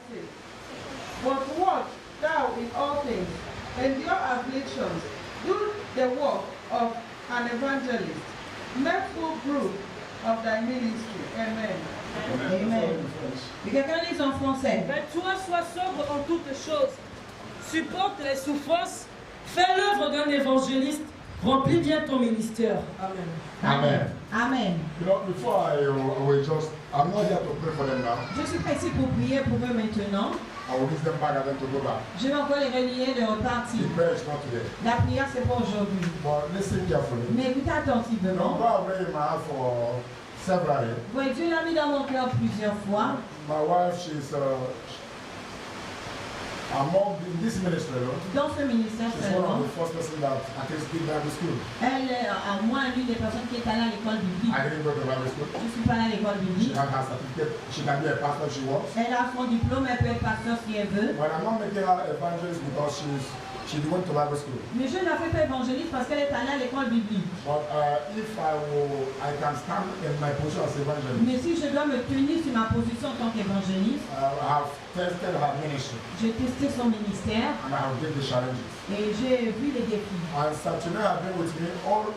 sake. But watch thou in all things, endure afflictions, do the work of an evangelist, make full proof of thy ministry. Amen. Amen. Et quelqu'un lise en français. Mais toi, sois sobre en toutes choses. Supporte les souffrances. Fais l'œuvre d'un évangéliste. Remplis bien ton ministère. Amen. Amen. Amen. You know, before I will just, I'm not here to pray for them now. Je suis pressé pour prier pour eux maintenant. I will leave them back and then to go back. Je vais encore les relier de repartir. The prayer is not today. La prière, c'est pas aujourd'hui. But listen carefully. Mais écoutez You know, attentivement. God already in my heart for several years. Oui, Dieu l'a mis dans mon cœur plusieurs fois. My wife, she's among this ministry, Dans ce ministère she's one seulement. of the first person that attends Bible school. Elle est à moi l'une des personnes qui est allée à l'école biblique. I didn't go to Bible school. Je ne suis pas allée à l'école She biblique. has her certificate. She can be a pastor if she wants. Elle a son diplôme, elle peut être pasteur si elle veut. But I'm not making her evangelist because she went to Bible school. Mais je ne la fais pas évangéliste parce qu'elle est allée à l'école biblique. But if I can stand in my position as evangelist, Mais si je dois me tenir sur ma position en tant qu'évangéliste, I have tested her ministry j'ai testé son ministère and I have given the challenges. et j'ai vu les défis. And Saturday have been with me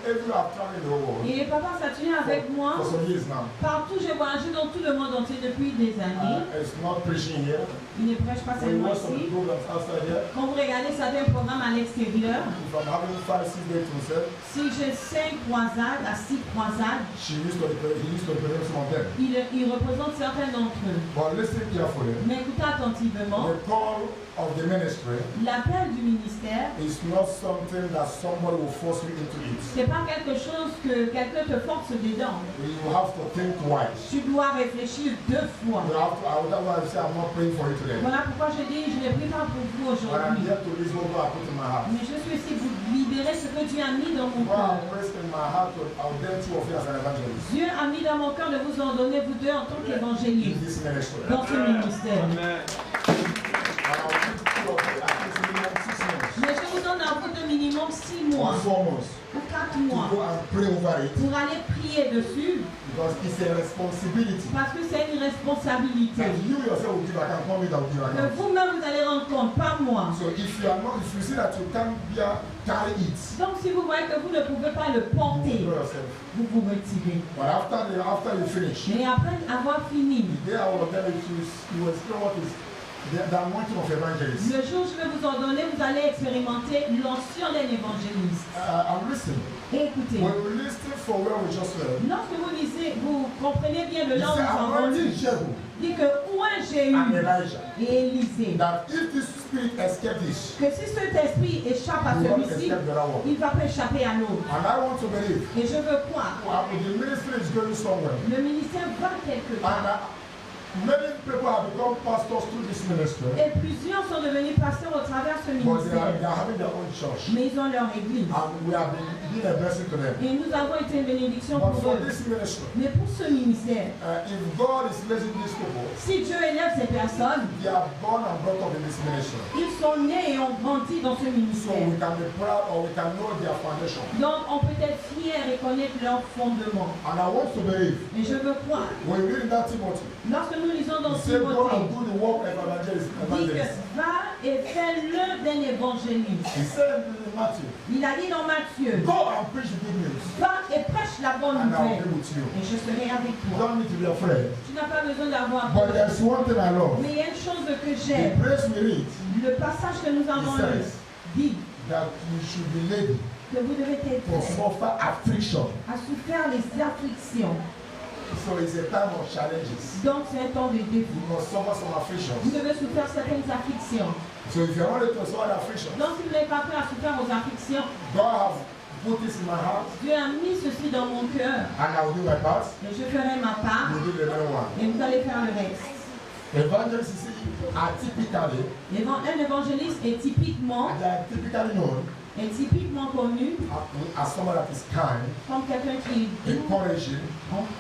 every I've traveled in the whole world Et papa Saturnin avec moi, for some years now. partout j'ai voyagé dans tout le monde entier depuis des années. It's not preaching here. Il ne prêche pas We seulement watch some ici. programs outside here. Quand vous regardez certains programmes à l'extérieur, If I'm having 5-6 days to myself, si j'ai 5 croisades à 6 croisades, he used to represent some of them. il représente certains d'entre eux. But listen carefully. Mais écoutez attentivement, The call of the ministry l'appel du ministère, is not something that somebody will force you into it. c'est pas quelque chose que quelqu'un te force dedans. You have to think twice. Tu dois réfléchir 2 fois. You have to, that's why I say I'm not praying for you today. Voilà pourquoi je dis, je ne prie pas pour vous But I'm aujourd'hui. here to release what God put in my heart. Mais je suis ici pour libérer ce que Dieu a mis dans mon God cœur. placed in my heart to ordain 2 of you as an evangelist Dieu a mis dans mon cœur de vous ordonner, vous deux, en tant in qu'évangélistes, this ministry. dans ce ministère. Amen. And I'll give 2 of you at least minimum 6 months Mais je vous donne à vous de minimum 6 mois or 4 months ou 4 to mois go and pray over it pour aller prier dessus, because it's a responsibility parce que c'est une responsabilité that you yourself will give account, not me that will give que account. vous-même vous allez rendre compte, pas moi. So if you see that you can't carry it, Donc si vous voyez que vous ne pouvez pas le you porter, know yourself. vous vous retirez. But after you finish, Mais après avoir fini, there I will tell you you will explain what is the anointing of evangelist. le jour où je vais vous ordonner, vous allez expérimenter l'onction d'un évangéliste. I'm listening. Et écoutez, When we listen for where we just heard, lorsque vous lisez, vous comprenez bien de he là où said, nous avons lu. anointing Jehu Dit que où est Jéhu and Elijah, et Élisée, that if this spirit escape this, que si cet esprit échappe à he will not celui-ci, escape the other one. il va pas échapper à l'autre. And I want to believe Et je veux croire, the ministry is going somewhere. le ministère va quelque part. And many people have become pastors through this ministry, Et plusieurs sont devenus pasteurs au travers de ce but they ministère. are having their own church. Mais ils ont leur église. And we have been a blessing to them. Et nous avons été une bénédiction But pour for eux. this ministry, Mais pour ce ministère, if God is raising these people, si Dieu élève ces personnes, they are born and brought up in this ministry. ils sont nés et ont grandi dans ce So ministère. we can be proud or we can know their foundation. Donc on peut être fier et connaître leur fondement. And I want to believe, Et je veux croire, when we read that Timothy, lorsque nous lisons dans he said, go and Timothée, do the work of evangelist. dit que va et fais l'œuvre d'un évangéliste. He said in Matthew, Il a dit dans Matthieu, go and preach the good news. va et prêche la bonne And I will nouvelle. be with you. Et je serai avec You toi. don't need to be afraid. Tu n'as pas besoin d'avoir But peur. there's one thing I love. Mais il y a une chose que The j'aime. praise we read Le passage que nous avons He lu says dit that you should be ready que vous devez être to prêt suffer affliction. à souffrir les afflictions. So it's a time of challenges. Donc c'est un temps de défi. You must suffer some Vous afflictions. devez souffrir certaines afflictions. So if you're not ready to suffer affliction, Donc si vous n'êtes pas prêt à souffrir aux afflictions, God has put this in my heart, Dieu a mis ceci dans mon cœur. and I will do my part. Et je ferai ma part You do the remaining one. et vous allez faire le reste. Evangelists are typically, Un évangéliste est typiquement connu as someone that is kind, comme quelqu'un qui est doux, encouraging,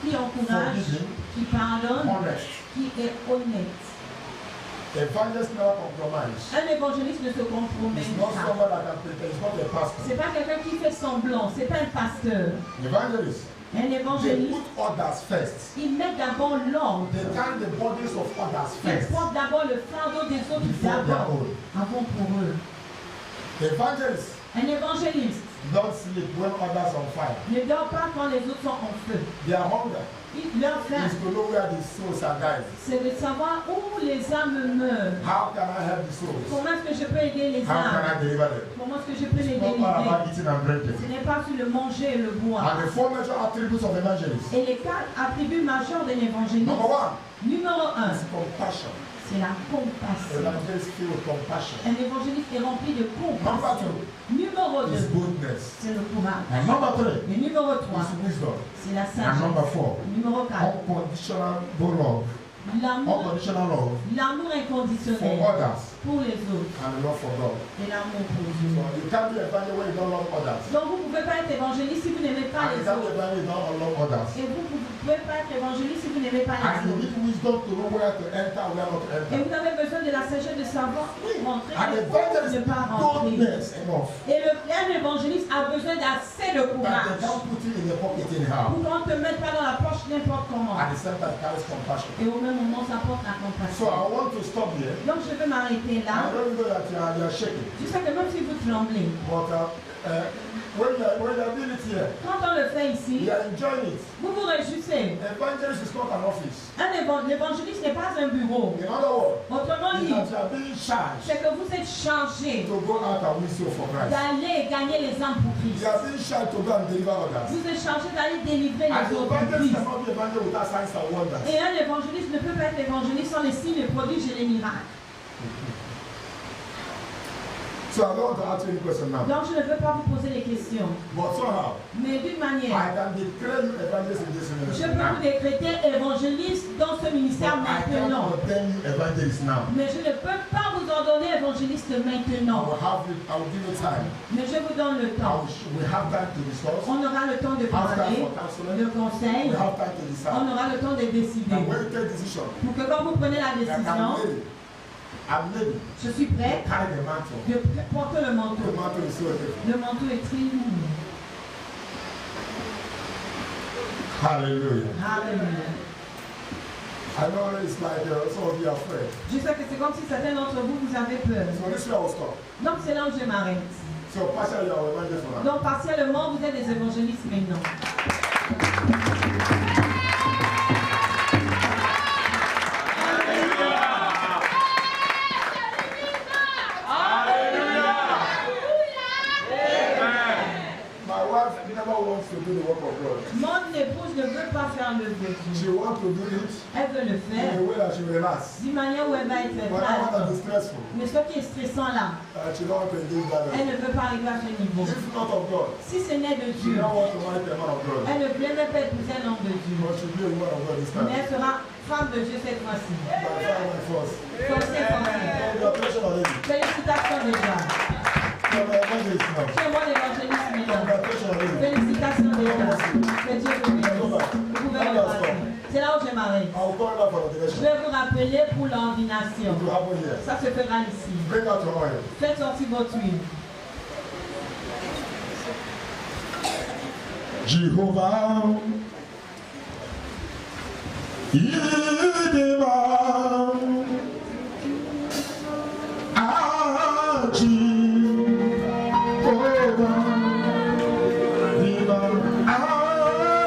qui encourage, qui pardonne, honest. qui est honnête. Evangelists never compromise. Un évangéliste ne se compromet It's not pas. someone that can pretend. It's not a pastor. C'est pas quelqu'un qui fait semblant, c'est pas un pasteur. Evangelists, Un they évangéliste, put others first. il met d'abord l'ordre. They carry the bodies of others Il first. porte d'abord le fardeau Evangelists Un évangéliste don't sleep when others are on fire. ne dort pas quand les autres sont en feu. Their hunger Leur faim, is to know where the souls are dying. c'est de savoir où les âmes meurent. How can I help the souls? Comment est-ce que je peux aider les How can âmes? I deliver them? Comment est-ce que je peux les It's not all délivrer? about eating and drinking. Ce n'est pas sur le manger et le boire. And the four major attributes of evangelists. Et les 4 attributs majeurs d'un évangéliste. Number one Numéro 1, is compassion. c'est la compassion. Evangelists filled with compassion. Un évangéliste est rempli de compassion. Numéro Is 2, boldness. c'est le courage. And number three Et numéro 3, is wisdom. c'est la And number sagesse. four, Numéro 4, unconditional love. l'amour Unconditional love for inconditionnel others pour les autres and love for God. et l'amour pour So Dieu. you can't be evangelist when you don't love others. Donc vous ne pouvez pas être évangéliste si vous n'aimez pas And les you can't be autres. evangelist if you don't love others. Et vous ne pouvez pas être évangéliste si vous n'aimez pas les And you autres. need wisdom to know where to enter, where not to Et enter. vous avez besoin de la sagesse de savoir où rentrer And et où ne pas rentrer. boldness enough Et un évangéliste a besoin d'assez de that they courage can't put it in the pocket anyhow. pour qu'on ne te mette pas dans la poche n'importe comment. At the same time, carries compassion. Et au même moment, ça porte la So compassion. I want to stop here. Donc je vais m'arrêter I là. don't know that you are shaking, Je sais que même si vous tremblez, but when you are doing it here, quand on le fait ici, you are enjoying it. vous vous réjouissez. Evangelist is not an office. L'évangéliste n'est pas un bureau. In other words, Autrement is dit, that you are being charged c'est que vous êtes chargé to go out and win souls for Christ. d'aller gagner les âmes pour You Christ. are being charged to go and deliver others. Vous êtes chargé d'aller délivrer And les the autres pour evangelist Christ. cannot be evangelist without signs and wonders. Et un évangéliste ne peut pas être évangéliste sans les signes, les prodiges et les miracles. So I don't want to ask you any question now. Donc je ne veux pas vous poser des questions. But somehow, Mais d'une manière, I can declare you evangelist in this je ministry peux vous now. décréter évangéliste dans ce But ministère I can't maintenant. condemn you evangelist now. Mais je ne peux pas vous ordonner évangéliste I maintenant. I will give you time. Mais je vous donne le temps. We have time to discuss. On aura le temps de We have time parler, for counseling. de conseils. We have time to On decide. aura le temps de décider. And when you take decision, Pour que quand vous prenez la décision, I'm ready je suis to prête carry the mantle. de porter le The manteau. mantle is so heavy. Le manteau est très lourd. Hallelujah. Alléluia. I know it's like some of you are afraid. Je sais que c'est comme si certains d'entre vous, vous avez peur. So this way I will stop. Donc c'est là où je m'arrête. So partially you are evangelist for now. Donc partiellement, vous êtes des évangélistes maintenant. My wife never wants to do the work of God. Mon épouse ne veut pas faire le vœu. She wants to do it Elle veut le in faire a way that she relax. d'une manière où elle va être But I want that calme. is stressful. Mais ce qui est stressant là, She don't want to engage that way. elle ne veut pas arriver à ce niveau. If not of God, Si ce n'est de she Dieu, don't want to marry a man of God. elle ne voulait même pas épouser un homme de Dieu. But she be a woman of God this time. Mais elle sera femme de Dieu cette fois-ci. By fire and force. Forcée, forcée. Congratulations already. Félicitations déjà. You are evangelist now. Tu es mon évangéliste maintenant. Congratulations already. Félicitations déjà. Que Dieu vous bénisse. Vous pouvez repartir. C'est là où je m'arrête. I will call her for the Je direction. vais vous rappeler pour l'ordination. It will happen here. Ça se fera ici. Bring out your oil. Faites sortir votre huile. Jehovah, Yidima, Jehovah, Yidima,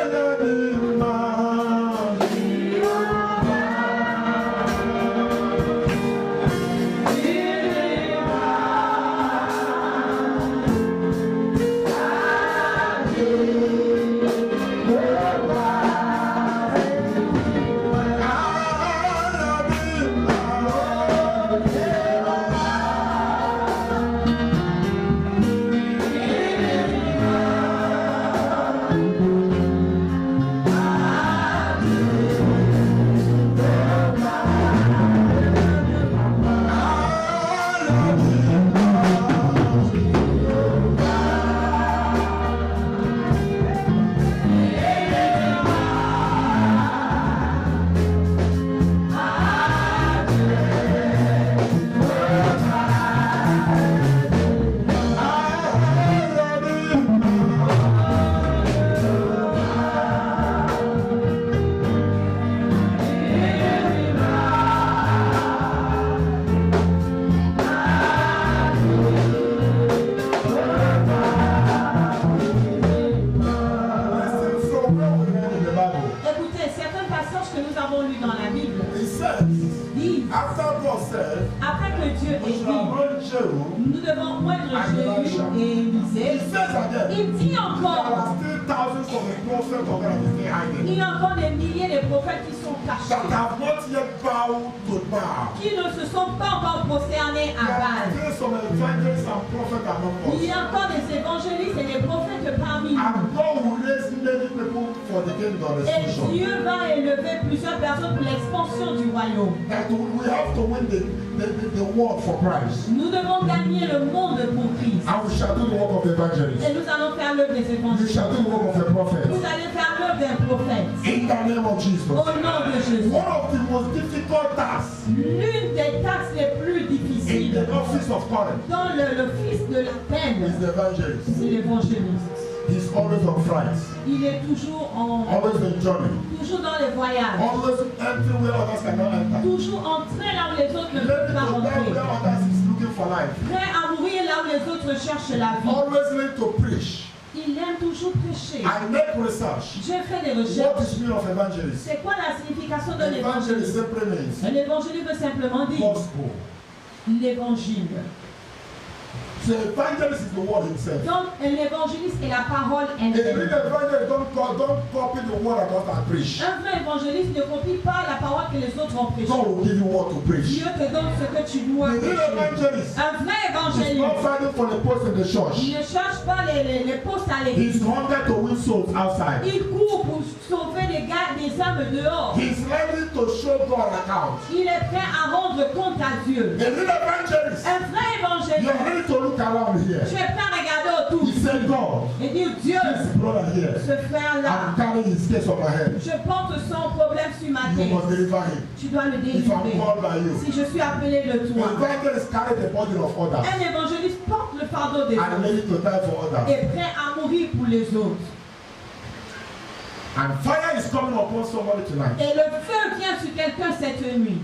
Ayadima, Ayadima. disent, after God said, après que Dieu we ait should dit, anoint Jehu, nous devons moindre Jéhu et he Élisée, says again, il dit there encore, are still thousands of the prophets of God that is behind il it, y a encore des milliers de prophètes qui sont that cachés, have not yet bowed to Baal. qui ne se sont pas encore prosternés à There are Baal. still some evangelists and prophets among Il y us. a encore des évangélistes et des prophètes parmi nous. And God will raise many people for the kingdom Et expansion. Dieu va élever plusieurs personnes pour l'expansion du royaume. That we have to win the world for Christ. Nous devons gagner le monde pour Christ. And we shall do the work of the evangelist. Et nous allons faire l'œuvre des We évangélistes. shall do the work of the prophet. Vous allez faire l'œuvre d'un prophète. In the name of Jesus. Au nom de Jésus. One of the most difficult tasks L'une des tâches les plus in difficiles the office of Corinth dans l'office de la is peine, the evangelist. c'est l'évangéliste. He's always on flight, Il est toujours always in journey, toujours dans les voyages, always entering where others cannot enter. toujours en train là où les autres ne Ready peuvent to pas die rentrer, where others is looking for life. prêt à mourir là où les autres cherchent la vie. Always ready to preach. Il aime toujours prêcher. I make research. J'ai fait des What recherches. is meaning of evangelist? C'est quoi la signification de Evangelist l'évangile? simply means L'évangile veut simplement dire gospel. l'évangile. So evangelist is the word himself. Donc, l'évangéliste est la parole A real elle-même. evangelist don't copy the word that God has preached. Un vrai évangéliste ne copie pas la parole que les autres ont prêchée. God will give you what to preach. Dieu te donne ce que tu dois The real prêcher. evangelist Un vrai is not évangéliste fighting for the post in the church. il ne cherche pas les postes à l'église. He's hungry to win souls outside. Il court pour sauver des gars, des âmes dehors. He's ready to show God an account. Il est prêt à rendre compte à Dieu. The real evangelist, Un vrai you're évangéliste, ready to look around here. tu es prêt à regarder autour He said, God, et dire Dieu, this brother here, ce frère-là, I'm carrying his case on my head. je porte son problème sur ma You tête. must deliver him. Tu dois le If I'm délivrer. called by you. Si je suis appelé de The toi. evangelist carry the burden of others Un évangéliste porte le fardeau des and autres ready to die for others. et prêt à mourir pour les autres. And fire is coming upon somebody tonight. Et le feu vient sur quelqu'un cette nuit.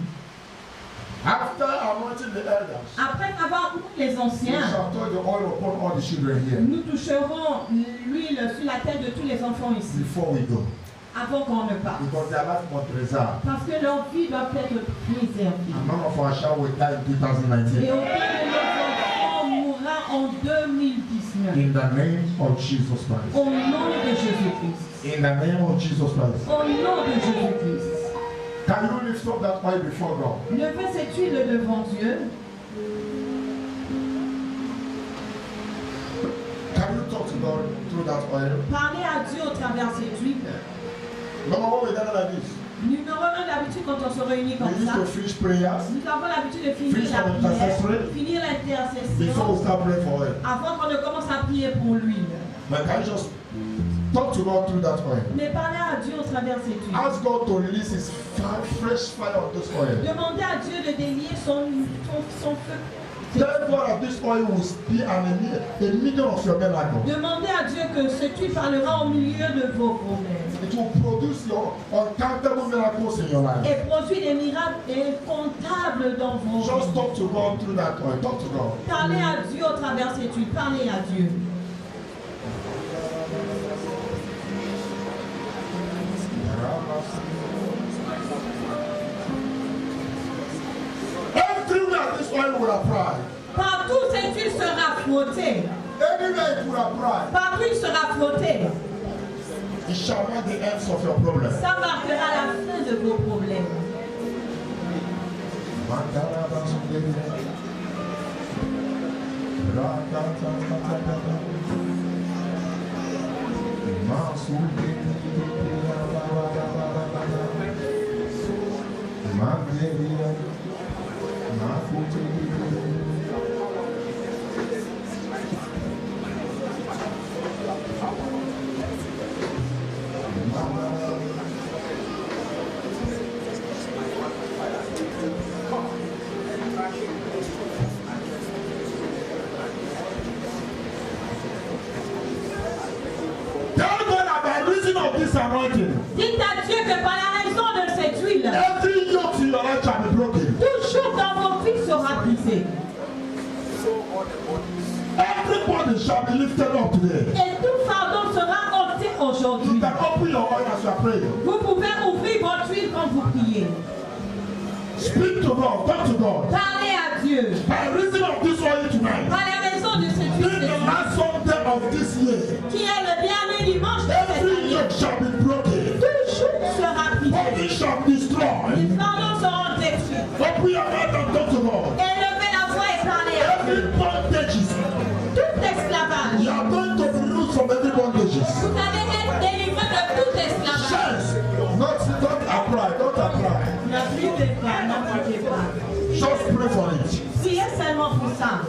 After anointing the elders, Après avoir oint les we anciens, shall touch the oil upon all the children here. nous toucherons l'huile sur la tête de tous les enfants ici, Before we go, avant qu'on ne parte. because their life must preserve. Parce que leur vie doit être préservée. And none of our shall will die in Et 2019. aucun de nos enfants mourra en 2019. In the name of Jesus Christ. Au nom de Jésus-Christ. In the name of Jesus Christ. Au nom de Jésus-Christ. Can you lift up that oil before God? Levez cette huile devant Dieu. Can you talk to God through that oil? Parlez à Dieu au travers cette huile. Remember when we gather like this? Numéro 1, d'habitude, quand on se réunit We comme used ça, to finish prayers nous avons l'habitude de finir Finish la our prière, intercessory. finir before l'intercession, we start praying for oil. avant qu'on ne commence à prier pour l'huile. But can you just talk to God through that oil? Mais parlez à Dieu au travers cette huile. Ask God to release his fresh fire on this oil. Demandez à Dieu de délier son feu. Tell God that this oil will be a medium of your miracle. Demandez à Dieu que cette huile parlera au milieu de vos problèmes It will produce your uncountable miracles in your life. et produit des miracles incomptables dans vos Just vies. talk to God through that oil. Talk to God. Parlez à Dieu au travers cette huile. Parlez à Dieu. Everywhere this oil will apply. Partout cette huile sera frottée. Everywhere it will apply. Partout il sera frotté. It shall mark the ends of your problem. Ça marquera la fin de vos problèmes. Tell God that by reason of this anointing, Dites à Dieu que par la raison de cette huile, every yoke in your life shall be broken. tout jour dans vos vies sera brisé. Everybody shall be lifted up today. Et tout fardeau sera ôté You aujourd'hui. can open your oil as you are praying. Vous pouvez ouvrir votre huile quand vous priez. Speak to God. Talk to God. Parlez à Dieu. By reason of this oil tonight. Par la raison de cette In the huile, last Sunday of this year, qui est le dernier dimanche de cette every année, yoke shall be broken. tout joug sera brisé. Body shall be destroyed. Les fardeaux seront détruits. Open your mouth and talk to God. Élevez la voix et parlez à Dieu. Every bondages. Tout esclavage. You are going to be loose from every bondages. Vous allez être délivré de tout esclavage. Chance. Don't apply. Don't apply. N'appliquez pas, n'appliquez pas. Just pray for it. Priez seulement pour ça.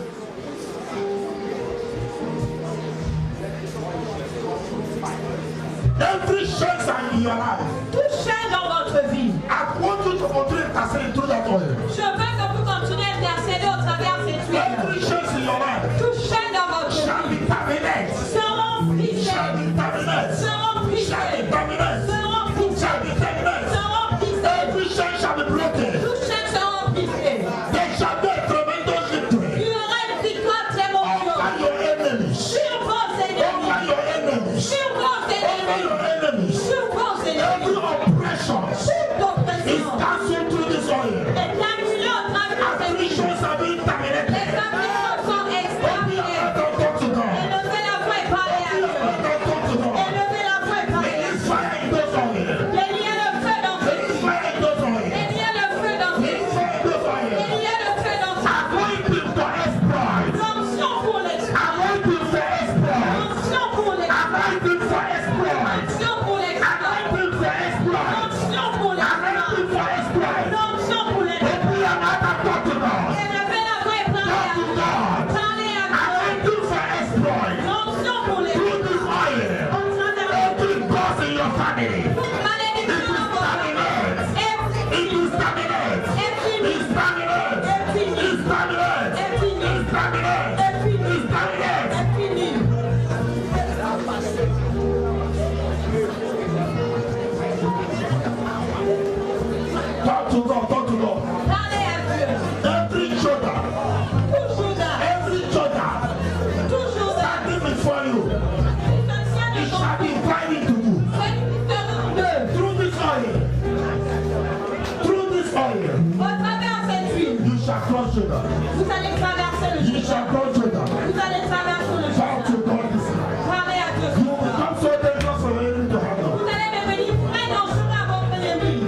Every chance in your life. Tout chaîne dans votre vie. I want you to continue interceding through that oil. Je veux que vous continuez à intercéder au travers de cette huile. Every chance in your life Tout chaîne dans votre shall vie be terminated. seront brisés. Shall be terminated. Seront Shall be brisés. terminated. Seront Shall be brisés. terminated. Seront brisés. Every chain shall be broken. Tout chaîne seront brisés. There shall be a tremendous Il victory y aura une victoire très over mondiale your enemies. sur vos Over ennemis. your enemies. Sur vos Over ennemis. your enemies. Sur vos Every ennemis. oppression is Toute oppression cancelled through this oil. est annulée au travers de cette huile. Afflictions are being Les terminated. afflictions sont Open your exterminées. mouth and talk to God. Élevez la voix et parlez à Open your Dieu. mouth and talk to God. Élevez la voix et parlez à Release Dieu. fire in those oil. Il y a le feu dans cette Release huile. fire in those oil. Il y a le feu dans cette Release huile. fire in those oil. Il y a le feu dans cette huile. Anointing for exploit. L'onction pour l'exploit. Anointing for exploit. L'onction pour l'exploit. Anointing for exploit. L'onction pour l'exploit. Anointing for exploit. L'onction pour Anointing l'exploit. for exploit. L'onction pour l'exploit. Open your mouth and talk to God. Élevez la voix et parlez Talk à to Dieu. God. Parlez à Dieu. Anointing for exploit. L'onction pour l'exploit. Through this oil. Au travers Every boss in your family. de malédiction dans votre vie. It is terminated. Est fini. It's terminated. Est fini. It's terminated. Est fini. It's terminated. Est fini. It's terminated. Est fini. Talk to God. Talk to God. Parlez à Dieu. Every shoulder. Toujours là. Every shoulder. Toujours là. Standing before you. Anciens It de shall be invited to you. Through this oil. Through this oil. Au travers de cette huile, You shall cross shoulder. vous allez traverser le You shall Jourdain. cross shoulder. Vous allez traverser le Talk to Jourdain. God this night. Parlez à Dieu. You will become so dangerous for your enemy to handle. Vous allez devenir très dangereux à votre ennemi.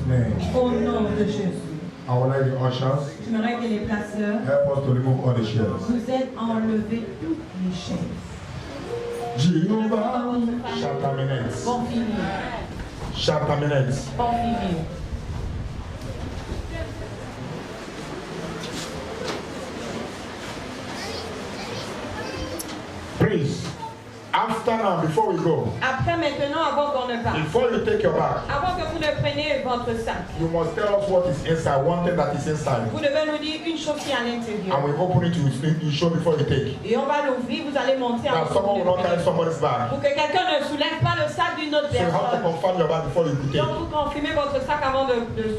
name. Au nom de Jésus. I would like the ushers J'aimerais que les placeurs help us to remove all the chairs. nous aident à enlever toutes les chaises. Jehovah, Shataminets. Bon finir. Shataminets. Bon finir. Please, after now, before we go, Après maintenant, avant qu'on ne parte, before you take your bag, avant que vous ne preniez votre sac, you must tell us what is inside, one thing that is inside. vous devez nous dire une chose qui est à l'intérieur. And we open it, you show before you take. Et on va l'ouvrir, vous allez monter Now, someone will not carry someone's bag. pour que quelqu'un ne soulève pas le sac d'une autre So you have to personne. confirm your bag before you take. Donc vous confirmez votre sac avant de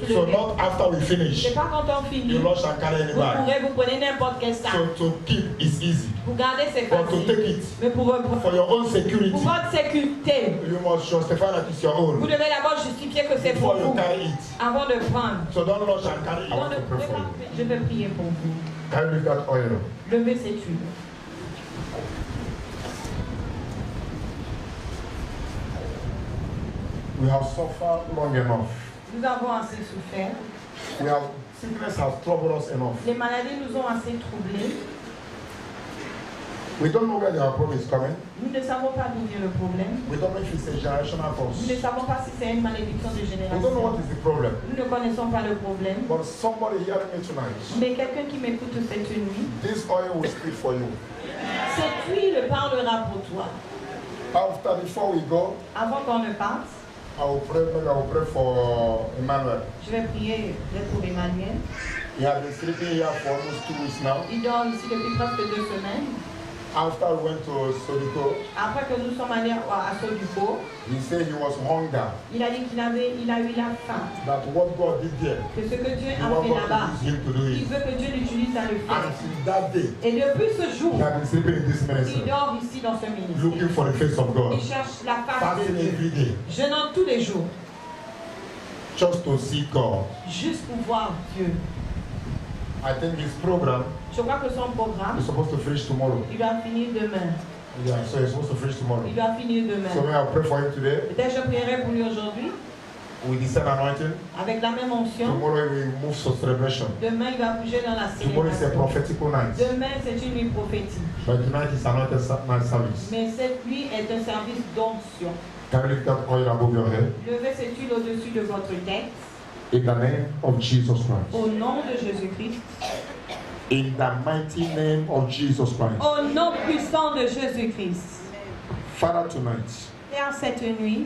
So soulever. not after we finish, C'est pas quand on finit. you not shall carry any Vous bag. pourrez vous prenez n'importe quel sac. So to keep is easy, Vous gardez c'est but to take facile. it Mais pour for your own security, votre sécurité, you must justify that it's your vous own devez d'abord justifier que c'est pour before you vous carry it. avant de prendre. So don't rush and carry it. I Donc, want ne to pray pouvez for pas- you. Je vais prier pour vous. Can you lift that oil? Levez cette huile. We have suffered long enough. Nous avons assez souffert. Sickness has troubled us enough. Les maladies nous ont assez troublés. We don't know where the problem is coming. Nous ne savons pas d'où vient le problème. We don't know if it's a generational Nous ne cause. savons pas si c'est une malédiction de We don't know génération. what is the problem. Nous ne connaissons pas le problème. But somebody hearing me tonight, Mais quelqu'un qui m'écoute cette nuit, this oil will speak for you. cette huile parlera pour toi. Before we go, Avant qu'on ne parte, I will pray for Emmanuel. je vais prier pour Emmanuel. He has been sleeping here for almost 2 weeks now. Il dort ici depuis presque 2 semaines. After we went to Sodiko, Après que nous sommes allés à Sodipo, he said he was hungry. il a dit qu'il a eu la faim. That what God did there, Que ce que Dieu he a want fait God là-bas, to use him to do il it. veut que Dieu l'utilise à le faire. Until that day, Et depuis ce jour, he has been sleeping in this il ministry, dort ici dans ce ministère. looking for the face of God, Il cherche la face de fasting Dieu. every day, Jeûnant tous les jours, just to see God. juste pour voir Dieu. I think his program Je crois que son programme, is supposed to finish tomorrow. il doit finir demain. Yeah, so he's supposed to finish tomorrow. Il doit finir demain. So may I pray for him today Peut-être je prierai pour lui aujourd'hui, with the same anointing. avec la même onction. Tomorrow we move to celebration. Demain, il va bouger dans la Tomorrow is a célébration. prophetical night. Demain, c'est une nuit prophétique. But tonight is anointed night service. Mais cette nuit est un service d'onction. Can you lift that oil above your head? Levez cette huile au-dessus de votre tête. In the name of Jesus Christ. Au nom de Jésus-Christ. In the mighty name of Jesus Christ. Au nom puissant de Jésus-Christ. Father, tonight, Père, cette nuit,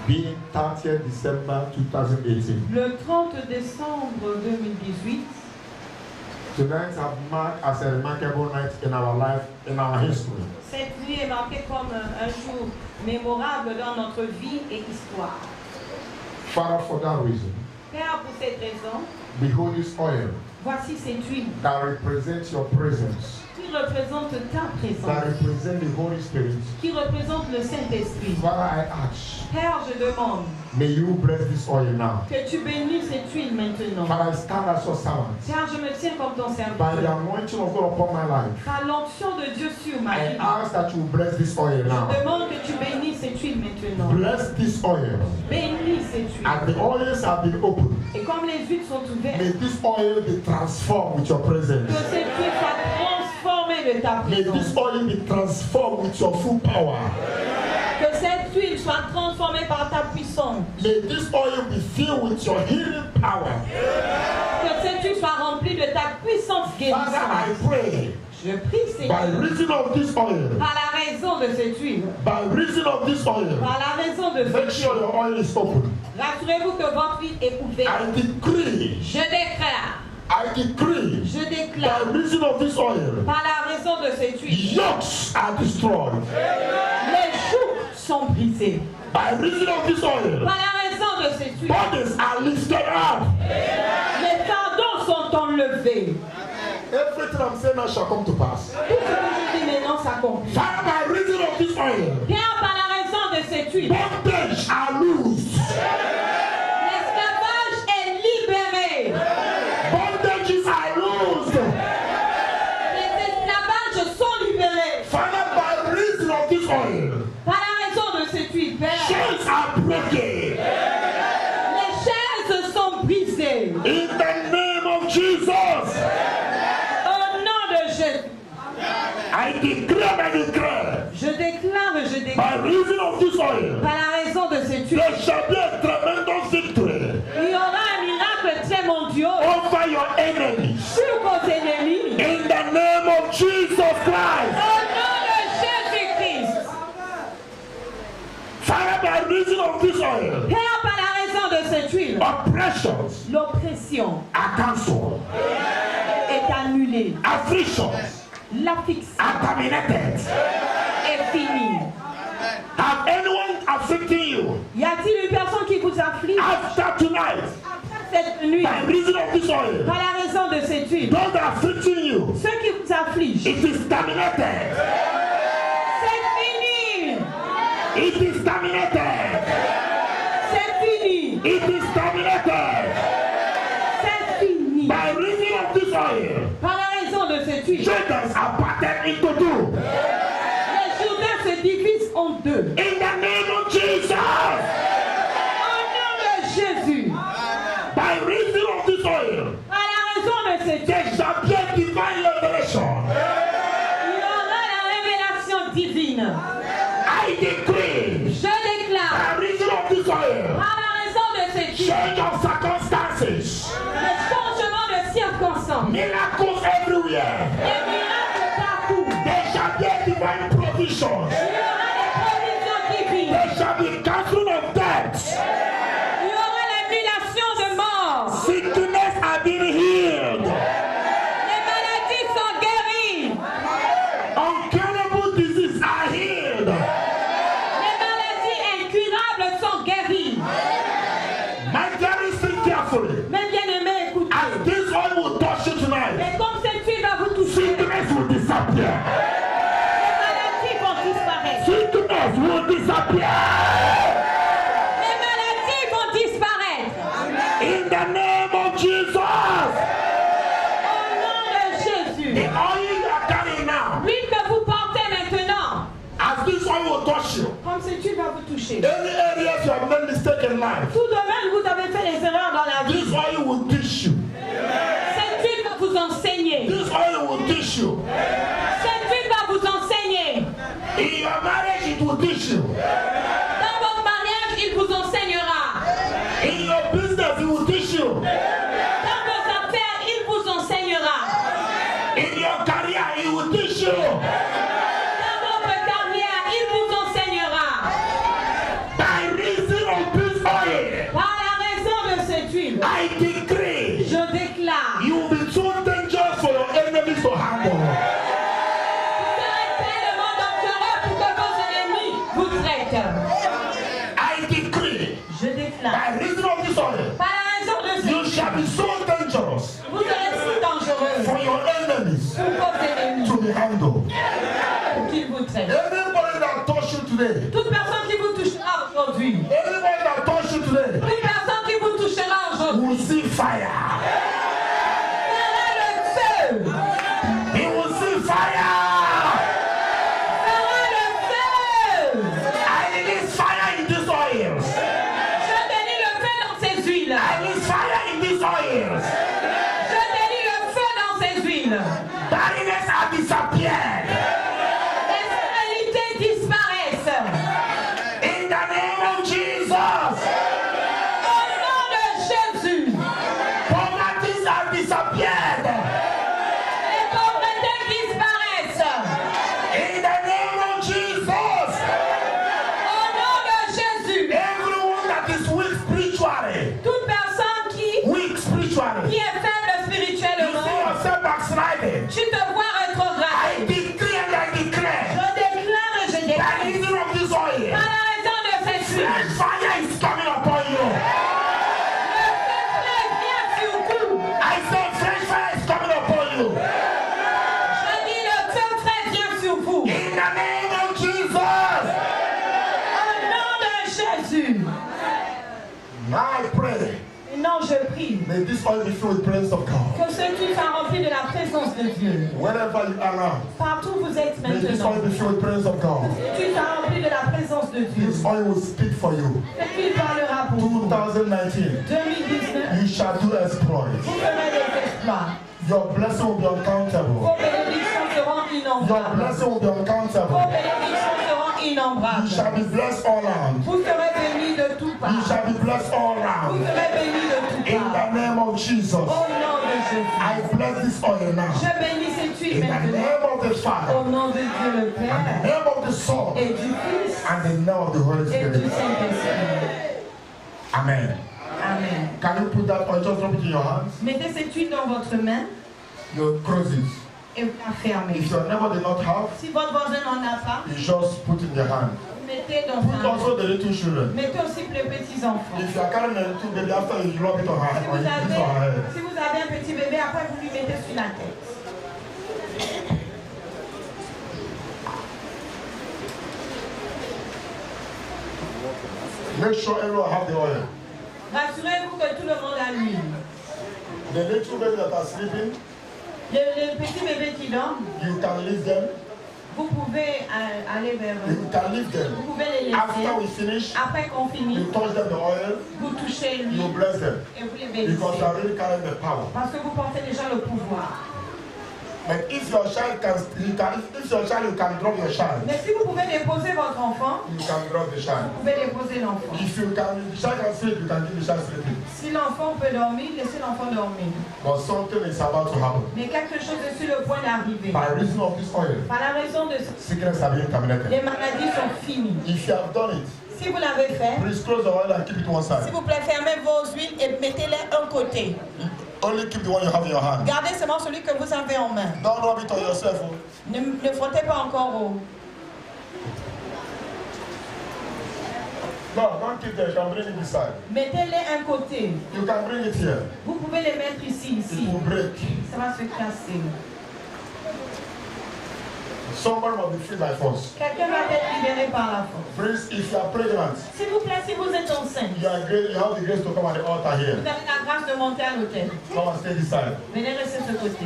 being 30th December 2018, le 30 décembre 2018, tonight have marked as a remarkable night in our life, in our history. cette nuit est marquée comme un jour mémorable dans notre vie et histoire. Father, for that reason, Père, pour cette raison, behold this oil voici cette huile that represents your presence, qui représente ta that présence, represents the Holy Spirit. qui représente le Saint-Esprit. Father, I ask, Père, je demande may you bless this oil now. que tu bénisses cette huile maintenant. Father, I stand as your servant. Car je me tiens comme ton By the serviteur. anointing of God upon my life, Par l'onction de Dieu sur ma I vie, ask that you bless this oil now. je demande que tu bénisses cette huile maintenant. Bless this oil. Bénis cette huile. As the oils have been opened, Et comme les huiles sont ouvertes, may this oil be transformed with your presence. que cette huile soit transformée de ta May présence. this oil be transformed with your full power. Que cette huile soit transformée par ta puissance. May this oil be filled with your healing power. Que cette huile soit remplie de ta puissance Father, I guérissante. pray, Je prie, by Seigneur, reason of this oil, par la raison de cette huile, by reason of this oil, par la raison de make cette sure huile, your oil is open. rassurez-vous que votre huile est ouverte. I decree, Je déclare, by déclare, reason of this oil, par la raison de cette huile, yokes are destroyed. les jougs sont brisés. By reason of this oil, Par la raison de cette huile, bodies are lifted up. les fardeaux sont enlevés. Everything I'm saying now shall come to pass. Tout ce que je dis maintenant s'accomplit. Father, by reason of this oil, Père, par la raison de cette huile, bondage are loosed. l'esclavage est libéré. Bondages are loosed. Les esclavages sont libérés. Father, by reason of this oil, Par la raison de cette huile, Père, chains are broken. les chaînes oil, par la raison de cette huile, there shall be a tremendous victory il y aura un miracle très mondial over your enemies. sur vos ennemis. In the name of Jesus Christ. Au nom de Jésus-Christ. Father, by reason of this oil, Père, par la raison de cette huile, oppressions l'oppression are cancelled. est annulée. Afflictions L'affliction are terminated. est finie. Have anyone afflicting you Y a-t-il une personne qui vous afflige after tonight cette nuit by reason of this oil? par la raison de cette huile? Those that are afflicting you, Ceux qui vous affligent, it is terminated. c'est fini. It is terminated. C'est fini. It is terminated. C'est fini. By reason of this oil, Par la raison de cette huile, Jordans are parted into two. les Jourdains se divisent en deux. In the name of Jesus, Au nom de Jésus, by reason of this oil, par la raison de cette huile, there shall be a divine revelation. il y aura la révélation divine. I decree, Je déclare, by reason of this oil, par la raison de cette huile, change of circumstances, le changement de circonstances, miracles everywhere. les miracles partout. There shall be a divine provision. Il y aura des provisions divines. There shall be canceling of debts. Il y aura l'annulation de mort. Sickness are being healed. Les maladies sont guéries. Uncurable diseases are healed. Les maladies incurables sont guéries. My dear, listen carefully. Mais bien aimé, écoutez. As this oil will touch you tonight, Et comme cette huile va vous toucher, sickness will disappear. les maladies vont disparaître. Sickness will disappear. Les maladies vont disparaître. In the name of Jesus. Au nom de Jésus. The oil you are carrying now, L'huile que vous portez maintenant, as this oil will touch you, comme cette huile va vous toucher. any areas you have made mistake in life, Tout domaine où vous avez fait les erreurs dans la this vie, oil will teach you. cette huile va vous enseigner. This oil will teach you. Cette huile va vous enseigner. In your marriage, it will teach you. Dans votre mariage, il vous enseignera. In your business, it will teach you. Dans vos affaires, il vous enseignera. In your career, it will teach you. Dans votre carrière, il vous enseignera. By reason of this oil, Par la raison de cette huile, I decree je déclare, you will be too dangerous for your enemies to handle. vous serez tellement dangereux pour que vos ennemis vous traitent. I decree, Je déclare, by reason of this oil, par la raison de cette you huile, shall be so dangerous vous serez si dangereux for your enemies pour vos ennemis to be handled. pour qu'ils vous traitent. Anybody that touch you today, Toute personne qui vous touchera aujourd'hui, anybody that touch you today, toute personne qui vous touchera aujourd'hui, will see fire. verra le feu. He will see fire. Verra le feu. I release fire in this oil. Je délie le feu dans ces huiles. I release fire in this oil. Je délie le feu dans ces huiles. Barrenness has disappeared. Les stérilités disparaissent. In the name of Jesus. Au nom de Jésus. Poverty has disappeared. Les pauvretés disparaissent. In the name of Jesus. Au nom de Jésus. Everyone that is weak spiritually, Toute personne qui est faible you spirituellement, see yourself backsliding. tu te vois I rétrogradé. decree and I declare, Je déclare et je by déclare. reason of this Par oil, la raison de cette huile. fresh fire is coming upon you. Le feu frais vient sur vous. I say fresh fire is coming upon you. Je dis le feu frais vient sur vous. In the name of Jesus. Au nom de Jésus. Now I pray, Maintenant je prie may this oil be filled with the presence of God. que ce culte soit rempli de la présence de Dieu. Wherever you are now, Partout où vous êtes may this maintenant. oil be filled with the presence of God. Ce culte soit rempli de la présence de Dieu. This oil will speak for you. Ce culte parlera pour vous. 2019, 2019, you shall do exploits. vous ferez des exploits. Your blessing will be uncountable. Vos bénédictions seront Your innombrables. blessing will be Vos uncountable. bénédictions seront Your innombrables. You shall be blessed all around. Vous serez bénis de tout part. You shall be blessed all Vous around. serez bénis de tout In part. the name of Jesus. Au nom de Jésus. I bless this oil now. Je bénis cette huile In the maintenant. name of the Au Father, nom de Dieu le and the Père name of the Son, et du Fils and the name of the Holy et du Spirit. Saint-Esprit. Amen. Amen. Can you put that oil, just drop it in your hands? Mettez cette huile dans votre main You close it. et vous la fermez. If your neighbor did not have, Si votre voisin n'en a pas, you just put in your hand. mettez dans Put un. also the little children. Mettez aussi les petits enfants. If you are carrying a little baby, after you rub it on her, Si on vous, it on her head. si vous avez un petit bébé, après vous lui mettez sur la tête. Make sure everyone have the oil. Rassurez-vous que tout le monde a l'huile. The little baby that are sleeping, Les petits bébés qui dorment, you can leave them. vous pouvez aller vers eux. You can leave them. Vous pouvez les After laisser. we finish, Après qu'on finisse, you touch them the oil, vous touchez you l'huile bless them. et vous les Because bénissez. you are really carrying the power. Parce que vous portez déjà le pouvoir. But if your child if your child, you can drop your child. Mais si vous pouvez déposer votre enfant, You can drop the child. vous pouvez déposer l'enfant. If you can, the child can sleep, you can give the child sleeping. Si l'enfant peut dormir, laissez l'enfant dormir. But something is about to happen. Mais quelque chose est sur le point d'arriver. By reason of this oil, Par la raison de ce, sickness have been terminated. les maladies sont finies. If you have done it, Si vous l'avez fait, please close the oil and keep it one s'il side. vous plaît, fermez vos huiles et mettez-les d'un côté. Only keep the one you have in your hand. Gardez seulement celui que vous avez en main. Don't rub it on yourself. Oh. Ne frottez pas encore au. No, don't keep them. You can bring it this side. Mettez-les un côté. You can bring it here. Vous pouvez les mettre ici, It ici. will break. Ça va se casser. Someone must be free by force. Quelqu'un va être libéré par la force. Please, if you are pregnant, S'il vous plaît, si vous êtes enceinte, you have the grace to come at the altar vous here. avez la grâce de monter à l'autel. Come and stay this side. Venez rester de ce côté.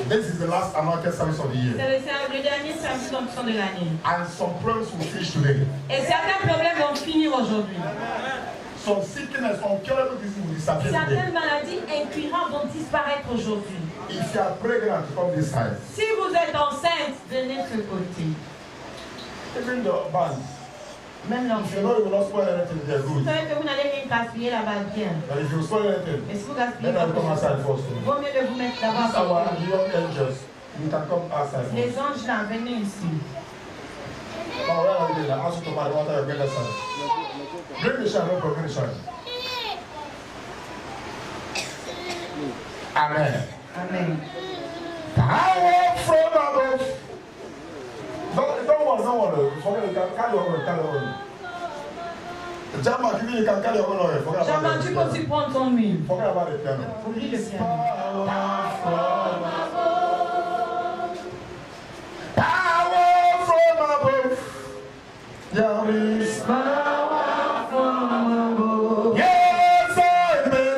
This is the last anointed service of the year. C'est le dernier service d'onction de l'année. And some problems will finish today. Et certains problèmes vont finir aujourd'hui. Some sickness, uncurable disease will disappear today. Certaines maladies incurables vont disparaître aujourd'hui. If you are pregnant, come this side. Si vous êtes enceinte, venez de ce côté. Even the band. Même If you l'enfant. know you will not spoil anything, they're Vous good. savez que vous n'allez rien gaspiller là-bas bien. But if you spoil anything, Mais si vous gaspillez, then I'll come outside first. vaut mieux de vous mettre These are d'abord. our young angels. You can come outside first. Les anges là, venez ici. Now, where are you? I ask you to buy the water, you get that side. Bring the shine, no problem, bring the shine. Amen. Amen. Power from above. Don't worry. Forget it. Carry your own. Jamba, give me, you can carry your own oil. Forget Jean-Marc, about tu the peux aussi piano. prendre ton huile. Forget about the piano. Oublie le piano. Power from above. There is power from above. Yes, I believe.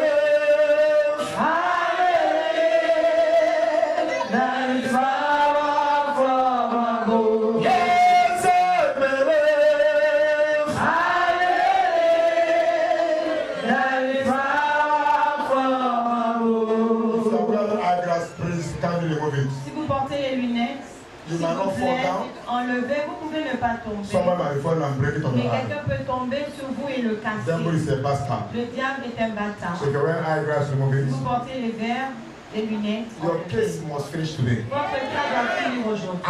There is power from above. Yes, I believe. There is power from above. If your brother eyeglass, please, can you remove it? Si vous portez les lunettes, You s'il might vous not fall plaît, down. enlevez, vous pouvez ne pas tomber. Someone might fall and break it on Mais your eye. quelqu'un peut tomber sur vous et le Devil is casser. a bastard. Le diable est un bâtard. So if you're wearing eyeglass, remove Si it. vous portez les verres, les lunettes, Your enlevez. case must finish today. Votre cas doit finir aujourd'hui. I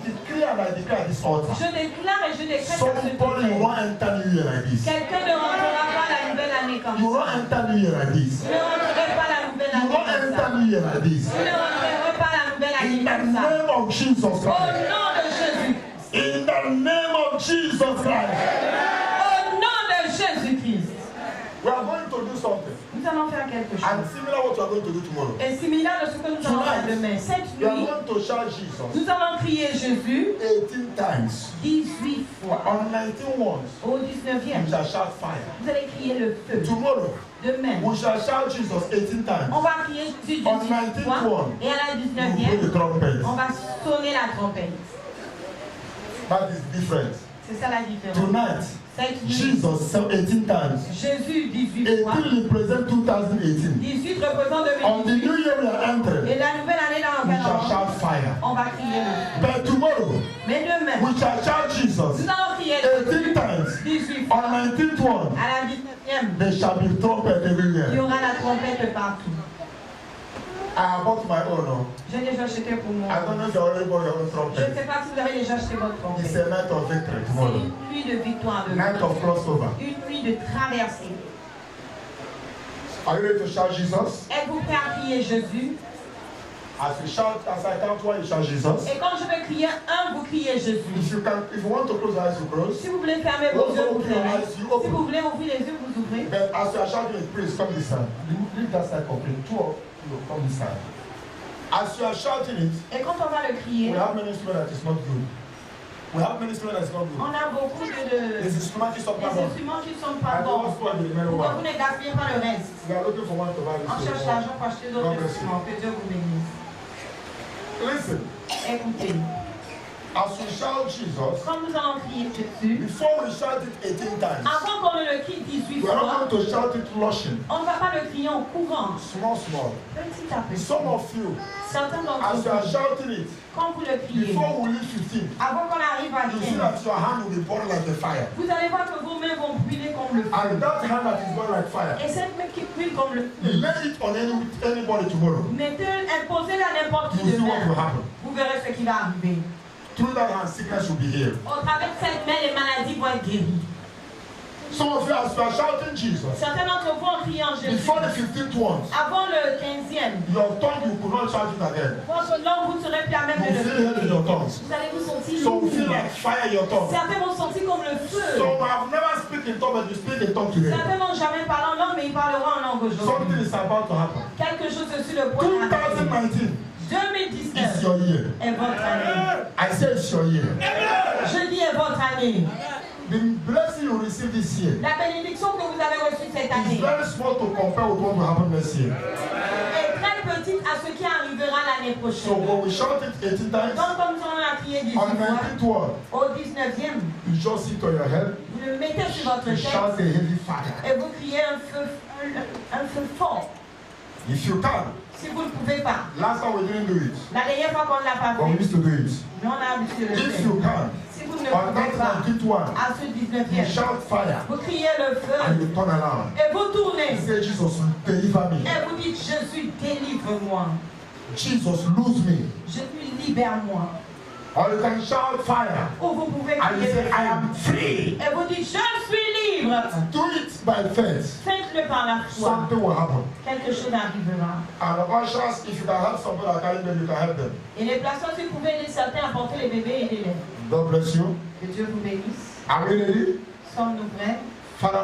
decree and I declare this altar. Je déclare et je décrète à ce Somebody domaine. won't enter New Year like this. Quelqu'un ne rentrera pas la nouvelle année comme You won't ça. enter New Year like this. Vous ne rentrerez pas la nouvelle You année won't comme enter ça. New Year like this. Vous ne rentrerez pas la nouvelle année In the comme ça. name of Jesus Au Christ. nom de Jésus. In the name of Jesus Christ. Au nom de Jésus-Christ. We are going to do something. Nous allons faire quelque And chose. similar what we are going to do tomorrow. Et similaire de ce que nous allons faire demain. Cette We are nuit, going to shout Jesus nous allons crier Jésus 18 times. 18 fois. On 19 ones, Au we 19e, shall shout fire. vous allez crier le feu. Tomorrow, Demain, we shall shout Jesus 18 times. on va crier Jésus On 18 fois. 19th Et à la We blow 19e, the trumpet. on va sonner la trompette. That is different. C'est ça la différence. Tonight, Cette nuit, Jesus said 18 times. Jésus 18 fois. 18 represents 2018. 18 représente On the 2018. new year we are entering, Et la nouvelle année dans we laquelle shall shout fire. on va crier le feu. But tomorrow, Mais We shall shout Jesus Nous allons crier 18 times. 18 On fois. 19th one, À la 19e, there shall be trumpet il y everywhere. aura la trompette partout. I bought my own. No? J'ai déjà acheté pour moi. I don't know if you already bought your own Je ne sais trumpet. pas si vous avez déjà acheté votre It's trompette. a night of victory C'est tomorrow. une nuit de victoire de Night Dieu. of crossover. Une nuit de traversée. Are you ready to shout Jesus? Êtes-vous prêt à crier Jésus? As I count one, you shout Jesus. Et quand je vais crier un, vous criez Jésus. If you want to close your eyes, you close. Si vous voulez fermer vos yeux, vous fermez. Si vous open. voulez ouvrir les yeux, vous ouvrez. But as you are shouting, please come this side. Leave that side complete. Two of you come this side. As you are shouting it, Et quand on va le we crier, have many instruments that is not good. We have many instruments that is not good. on a beaucoup Les instruments qui sont pas des bons. instruments qui ne sont I pas don't bons. want to the remaining Pour que vous one. ne gaspillez pas le reste. We are looking for one to buy On this cherche one. l'argent pour acheter d'autres instruments. Que Dieu vous bénisse. Listen, Écoutez, as we shout Jesus, quand nous allons crier Jésus, before we shout it 18 times, avant qu'on ne le crie 18 we are fois, not going to shout it rushing. on ne va pas le crier en courant. Small. Petit à petit. Some of you, Certains d'entre as you are vous, shouting it, quand vous le criez, before we leave 15, avant qu'on arrive à you see 15, that your hand will be burning like a fire. vous allez voir que vos mains vont brûler comme le feu. And that hand that is burning like fire, Et cette main qui brûle comme le feu, lay it on anybody tomorrow. imposez-la à n'importe You qui will see what will demain. happen. Vous verrez ce qui va arriver. Through that hand, sickness will be healed. Au travers de cette main, les maladies vont être guéries. Some of you, as you are shouting Jesus, Certains d'entre vous en criant Jésus, before the 15th one, avant le 15e, your tongue, you could not shout it again. votre langue, vous ne serez plus à même You de feel it in le your tongues. Vous allez vous sentir So you feel lourd. like fire in your tongue. Certains vont sentir comme le feu. So I've never speak in tongue, but you speak in tongue today. Certains n'ont jamais parlé en langue, mais ils parleront en langue Something aujourd'hui. is about to happen. Quelque chose est sur le point d'arriver. 2019 is 2019 your year. est votre année. I said it's your year. Je dis est votre année. The blessing you receive this year La bénédiction que vous avez reçue cette is année very small to compare with what will happen next year. est très petite à ce qui arrivera l'année So prochaine. when we shout it 18 times, Donc, comme nous allons la crier 18 on the fois, 19th one, au 19e, you just sit on your head, vous le mettez sur votre you shout tête a heavy fire. et vous criez un feu fort. If you can. Si vous ne pouvez pas. Last time we didn't do it, La dernière fois qu'on ne l'a pas but we fait, used to do it. mais on a l'habitude de le If faire. you can, Si vous ne on pouvez that pas, 19th one, à ce you 19e, shout fire vous criez le and feu you turn around. et vous tournez You say, Jesus, deliver me. et vous dites Jésus, délivre-moi. Jesus, lose me. Jésus, libère-moi. Or you can shout fire Ou vous pouvez and you crier say, le I feu am free. et vous dites je suis libre. Do it by faith. Faites-le par la foi. Something will happen. Quelque chose arrivera. And the ushers, if you can help somebody that carry them, you can help them. Et les placeurs, si vous pouvez aider certains à porter les bébés, aidez-les. God bless you. Que Dieu vous bénisse. Are we ready? Sommes-nous prêts? Father,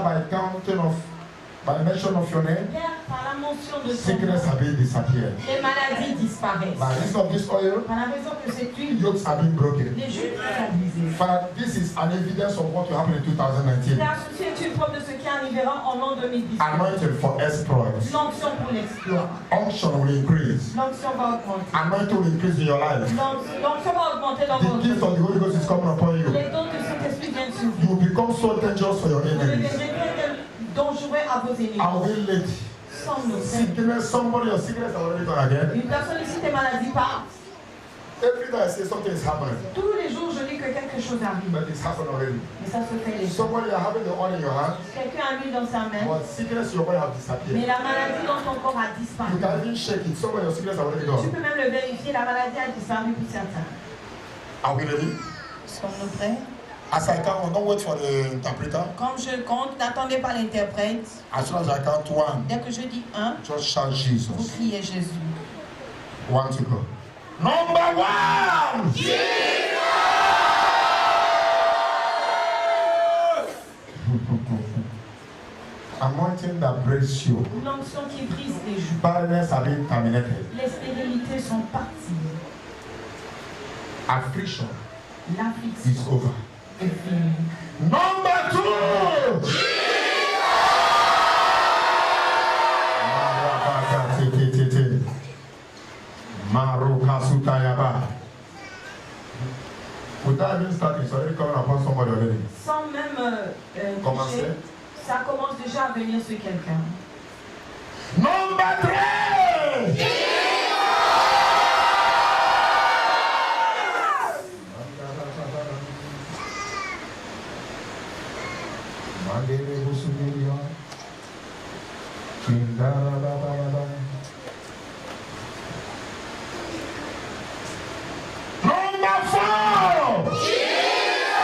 by mention of your name, Père, par la mention de ton sickness nom, have been disappeared. les maladies disparaissent. By reason of this oil, Par la raison que cette huile, yokes have been broken. les juges sont brisés. Father, this is an evidence of what will happen in 2019. Car ceci est une preuve de ce qui arrivera en l'an 2018. Anointed for exploits. L'onction pour l'exploit. Unction will increase. L'onction va augmenter. Anointing will increase in your life. L'onction va augmenter dans The votre gift of the Holy Ghost is coming upon you. Les dons de Saint-Esprit viennent sur vous. You will become so dangerous for your Vous enemies. deviendrez très dangereux à vos ennemis. I will let Sans nos sickness, somebody, your sickness are already gone again. Une personne ici, tes maladies partent. Every time I say something is happening, Tous les jours, je dis que quelque chose arrive. but it's happened already. Mais ça se fait les jours. Somebody are having the oil in your hand, Quelqu'un a mis dans sa main, but sickness in your body have mais disappeared. la maladie dans ton corps a You disparu. can even shake it. Somebody, your sickness are already Tu gone. peux même le vérifier, la maladie a disparu pour certains. Are we ready? Sommes-nous prêts? As I count, don't wait for the interpreter. Comme je compte, n'attendez pas l'interprète. As soon as I count one, Dès que je dis 1, just shout vous Jesus. criez Jésus. One to go. Number one! Anointing that breaks you. L'onction qui brise les joues. Barrenness have been terminated. Les stérilités sont parties. Affliction L'affliction is over. est finie. Number two! Without even starting, it's already coming upon somebody already. Sans même Commencer. toucher, ça commence déjà à venir sur quelqu'un. Number three! Number 4.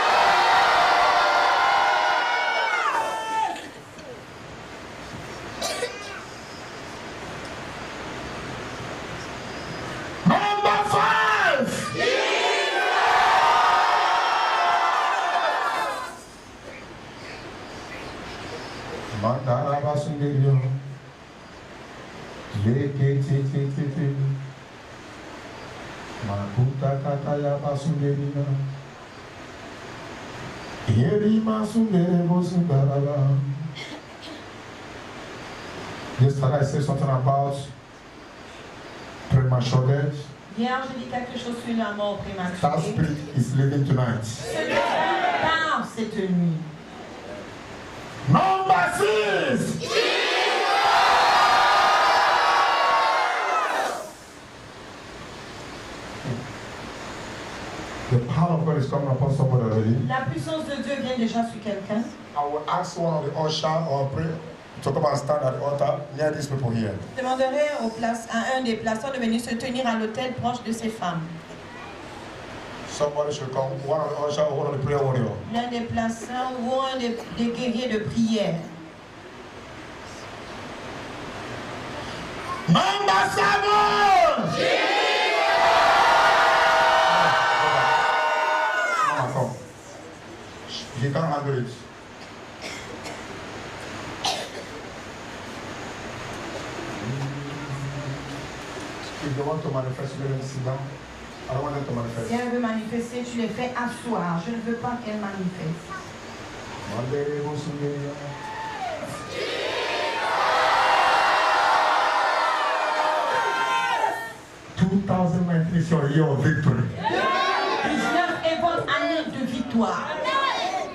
Number 5. Mandala basungerio. Lekete. Makuta kataya basungeria. Yeri masungere bosungarala. Yesterday I said something about premature death. Hier, j'ai dit quelque chose sur la mort That prématurée. spirit is living tonight. Ce esprit part cette nuit. Number 6. The power of God is coming upon somebody already. La puissance de Dieu vient déjà sur quelqu'un. I will ask one of the usher or pray to come and stand at the altar near these people here. Je demanderai à un des plaçants de venir se tenir à l'autel proche de ces femmes. Somebody should come, one of the usher or one of the prayer warrior. L'un des plaçants ou un des guerriers de prière. Number 7. Come. He can't handle it. If they want to manifest, let them sit down. I don't want them to manifest. Si elle veut manifester, tu les fais asseoir. Je ne veux pas qu'elle manifeste. 2019 is your year of victory. 19 est votre année de victoire.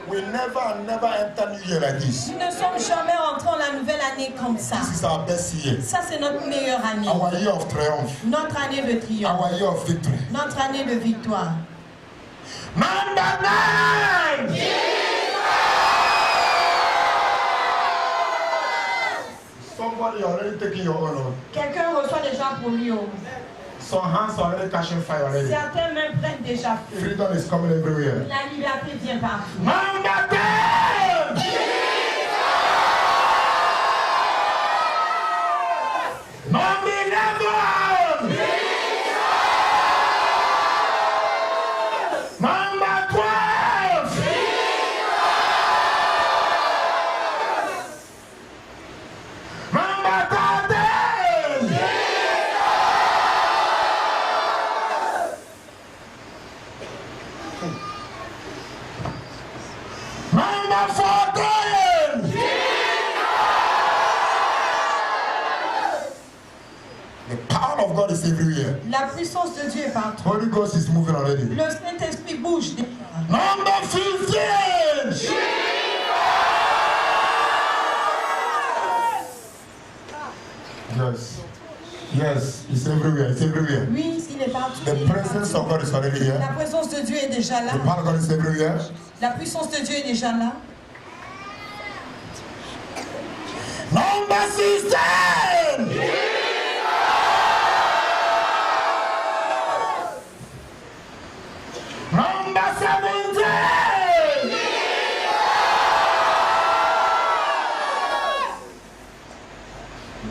We never enter new year like this. Nous ne sommes jamais rentrés en la nouvelle année comme ça. This is our best year. Ça, c'est notre meilleure année. Our year of triumph. Notre année de triomphe. Our year of victory. Notre année de victoire. Number 9. Somebody already taking your honor. Quelqu'un reçoit déjà pour lui. Some hands are already catching fire already. Certains même prennent déjà feu. Freedom is coming everywhere. La liberté vient partout. Number 10. Number 11. Number 12. Number 13. Number 14. The power of God is everywhere. La puissance de Dieu est partout. Holy Ghost is moving already. Le Saint-Esprit bouge déjà. Number 15. Yes. Yes, it's everywhere. It's everywhere. Oui, il est partout. The presence of God is already La here. présence de Dieu est déjà là. The power of God is everywhere. La puissance de Dieu est déjà là. Number 16. Number 17.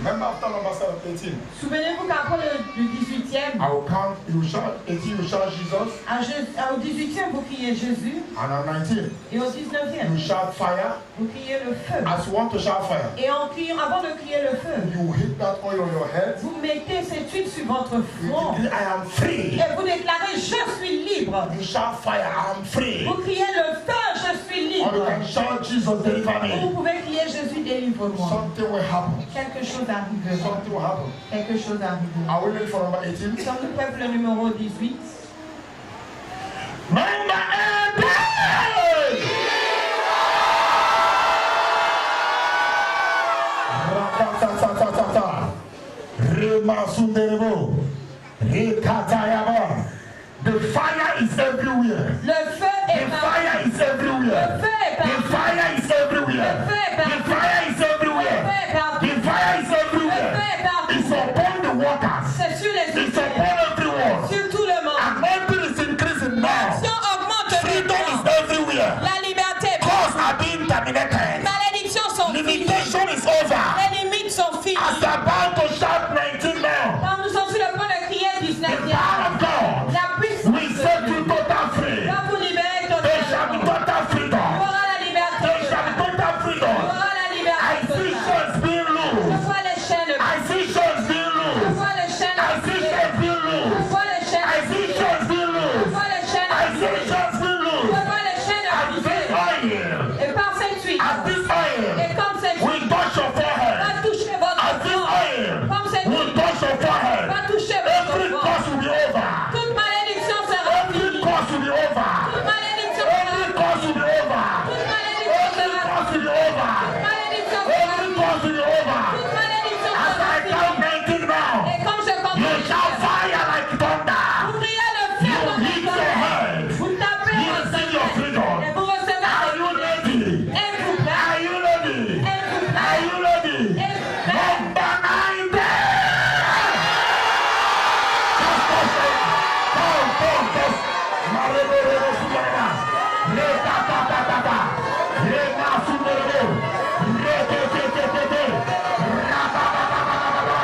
Remember after number 18. Souvenez-vous qu'après le 18e, I will count, you shout 18, you shout Jesus. au 18e, vous criez Jésus. And on 19, Et au 19e, you shout fire. vous criez le feu. As you want to shout fire, Et en criant, avant de crier le feu, you hit that oil on your head. vous mettez cette huile sur votre You front. declare, I am free. Et vous déclarez, je suis libre. You shout fire, I am free. Vous criez le feu, je suis Or you libre. can shout Jesus, deliver Ou vous me. pouvez crier, Jésus, délivre-moi. Something will happen. Quelque chose arrivera. Something will happen. Quelque chose arrivera. Are we ready for number 18? Sommes-nous prêts pour le numéro 18? Number 18! Rakatatatata. Remasunderebo. Rekatayaba. The fire is everywhere. Le feu The est partout. fire is everywhere. Le feu est The partout. fire is everywhere. everywhere. Le feu est The partout. fire is Le everywhere. feu est partout. The fire is Le everywhere. feu est partout. It's upon the waters. C'est sur les It's ouvriers. upon everyone. Sur tout le monde. Anointing is increasing now. Si on augmente Freedom is maintenant, everywhere. la liberté est Cause partout. are being terminated. Malédictions sont finies. Limitation is over. Les limites sont finies. As they're about to shout 19 now. Quand nous sommes sur le point de crier The 19e, power of God la puissance will de set Dieu you total free. va vous libérer There shall be totalement. total Il y freedom. aura la liberté. There shall be total Il y freedom. aura la I liberté see totale. chains being Je loosed. vois les chaînes. I see chains being Je loosed. vois les chaînes. I see chains being Je loosed. vois les chaînes. I see chains being Je loosed. vois les chaînes. I see chains being Je loosed. vois les chaînes As this brisées. oil, Et par cette huile, as this oil et comme cette huile will touch your forehead. va toucher votre As this corps, oil comme cette will huile touch your forehead. va toucher Every votre corps, curse will be over. toute malédiction sera Every finie. curse will be over. Toute malédiction sera Every finie. curse will be over. Toute malédiction Every sera curse will be over. malédiction sera Every curse will be over. toute malédiction As sera I count finie. 19 now, Et comme je compte, you shall fire like thunder. vous criez le feu You comme hit une your tonnerre. head. Vous tapez You votre receive your tête. freedom. Et vous recevez Are you votre ready? êtes-vous prêts? Are you ready? Êtes-vous Are prêts? you ready? Êtes-vous prêts? Number 9 there. Just touch it. Just. Marebo, rebo, sumarena. Re, ta, ta, ta, ta, ta. Re, na, sumarebo. Re, te, te, te, te, te. Ra, ta, ta, ta, ta, ta, ta.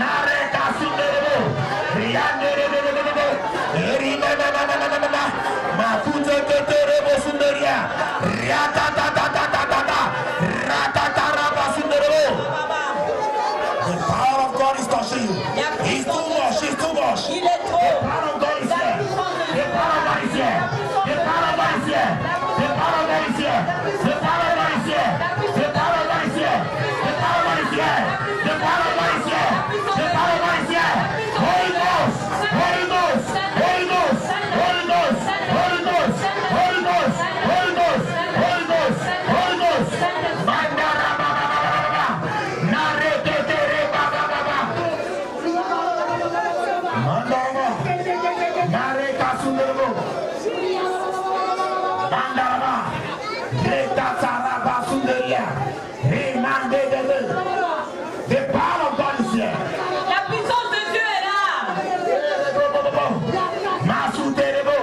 Na, re, ta, sumarebo. Ria, ne, re, re, re, re, re. Eri, na, na, na, na, na, na, na, na. Ma, fu, te, te, te, rebo, sumaria. Ria, ta, ta, ta, ta, ta, ta, ta. Ra, ta, ta, ra, ba, sumarebo. The power of God is touching you. It's too much. It's too much. Il est The trop. power of God is here. The power of God is here. The power of God is here. The power of God is here. The power of God is here. The power of God is here. The power of God is here. The power of God is here. The power of God is here. Holy Ghost. Holy Ghost. Holy Ghost. Holy Ghost. Holy Ghost. Holy Ghost. Holy Ghost. Holy Ghost. Holy Ghost. Mandara ba ba ba ba ba. Nare te te re ba ba ba ba. Mandara. Nare kasunderbo. Mandara. Greta saraba sunderia. Hey mande de de. The power of God is here. La puissance de Dieu est là. Masuterebo.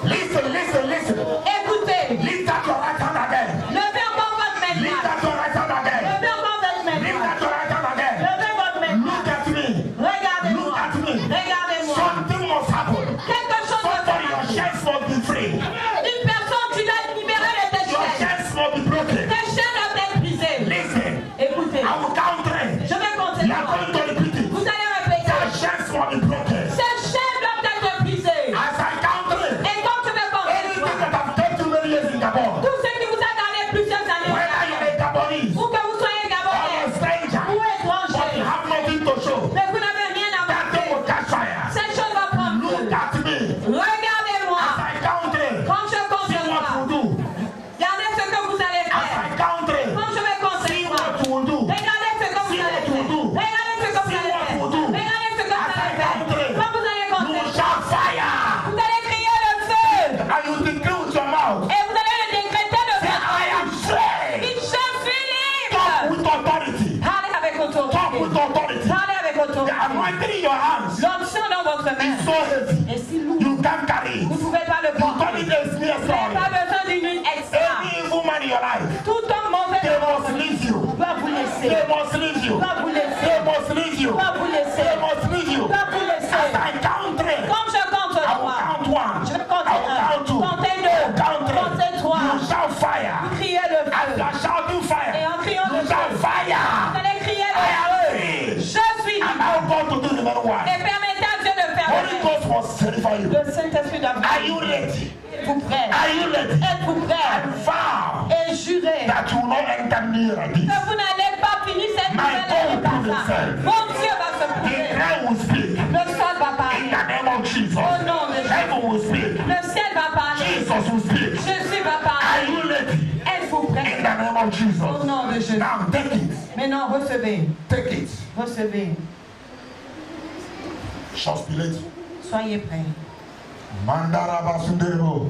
Listen, listen, listen. Écoutez, Lift up your right hand again. levez encore votre main Lift droite. up your right hand again. Levez encore votre main Lift droite. up your right hand again. Levez votre main Look droite. at me. Regardez-moi. Look at me. Regardez-moi. Something must happen. Quelque chose doit se Somebody, your passer. chains must be free. Une personne, tu dois libérer de tes Your chaînes. chains must be broken. Tes chaînes doivent être brisées. Listen, Écoutez, I will count three. je vais compter You are trois. going to repeat it. Vous allez répéter. Your chains must be broken. Ces chaînes doivent être brisées. As I count three, Et comme je vais compter anything trois, that have taken you many years in Gabon, tout ce qui vous a donné plusieurs années, whether you're a Gabonese ou que vous soyez or a gabonais, stranger, ou but étranger, you have nothing to show, mais vous n'avez rien à that thing montrer, will catch fire. cette chose va prendre feu. Look at me. Regardez-moi. As I count three, Quand je compte see what trois, you do. regardez ce que vous allez As faire. I count three, Quand je vais compter see trois, what you will do. regardez ce que vous See allez what you faire. do. Regardez ce que vous See allez what faire. you do. Regardez ce que vous As I allez count faire. three, Quand vous allez you will compter, shout fire. vous allez crier le feu. And you decree with your mouth, Et vous allez le décréter de say, I am free. Il je suis Talk libre. with authority. Parlez avec Talk autorité. with authority. Parlez avec The autorité. anointing in your hands L'onction dans votre main is so heavy. est si lourde. You can't carry Vous ne it. pouvez pas le You don't porter. need a Vous smear n'avez pas story. besoin d'une huile extra. Any evil man in your life, Tout homme mauvais they must leave you. doit vous laisser. They must leave you. Doit vous laisser. They must leave you. Doit vous laisser. They must leave you. Doit vous As laisser. I count three, Comme je compte I will trois, count one. je vais I compter will un. count two. Comptez I deux. will count three. Comptez trois. You shout fire. Criez le As you feu. are shouting fire, Et en criant you le shout feu, fire. vous allez crier I am le feu. free. Je suis And libre. now God to do the matter why. Et permettez à Dieu de faire Holy le Ghost must certify you. Le Saint-Esprit doit Are you ready? Êtes-vous prêts? Are you ready? Êtes-vous prêts? Vow Et jurez that you will not enter near like this. que vous n'allez pas finir cette My nouvelle God année par will ça. prove himself. Mon Dieu va se The prouver. ground will speak. Le sol va In parler. the name of Jesus. Au nom de Jésus. Heaven will speak. Le ciel va parler. Jesus will speak. Jésus va Are parler. you ready? Êtes-vous In prêts? the name of Au Jesus. nom de Jésus. Now take it. Maintenant, recevez. Take it. Recevez. Just be ready. Soyez prêts. Mandara basunderebo.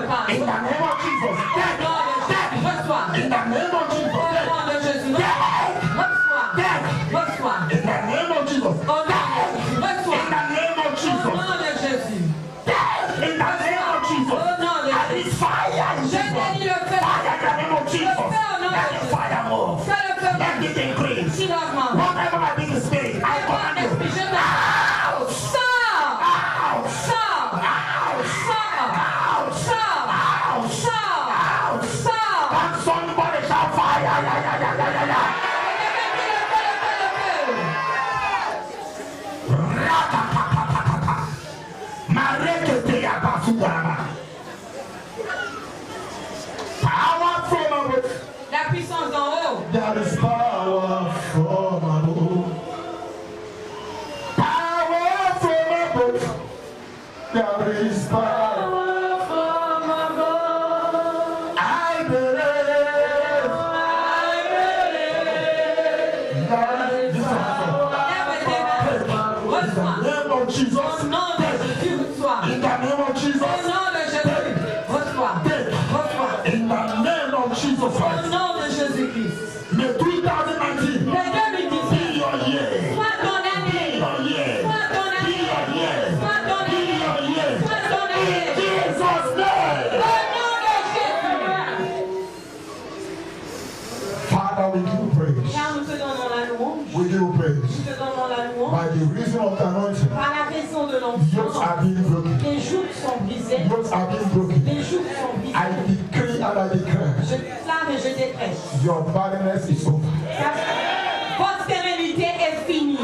There is power from above. I believe. Name of Jesus. In the name of Jesus. In the name of Jesus Christ. May 2019 be your year. We give praise. We give praise. By the reason of the anointing, yokes are being broken. Yokes are being broken. I decree and I declare. Your barrenness is over. Votre stérilité est finie.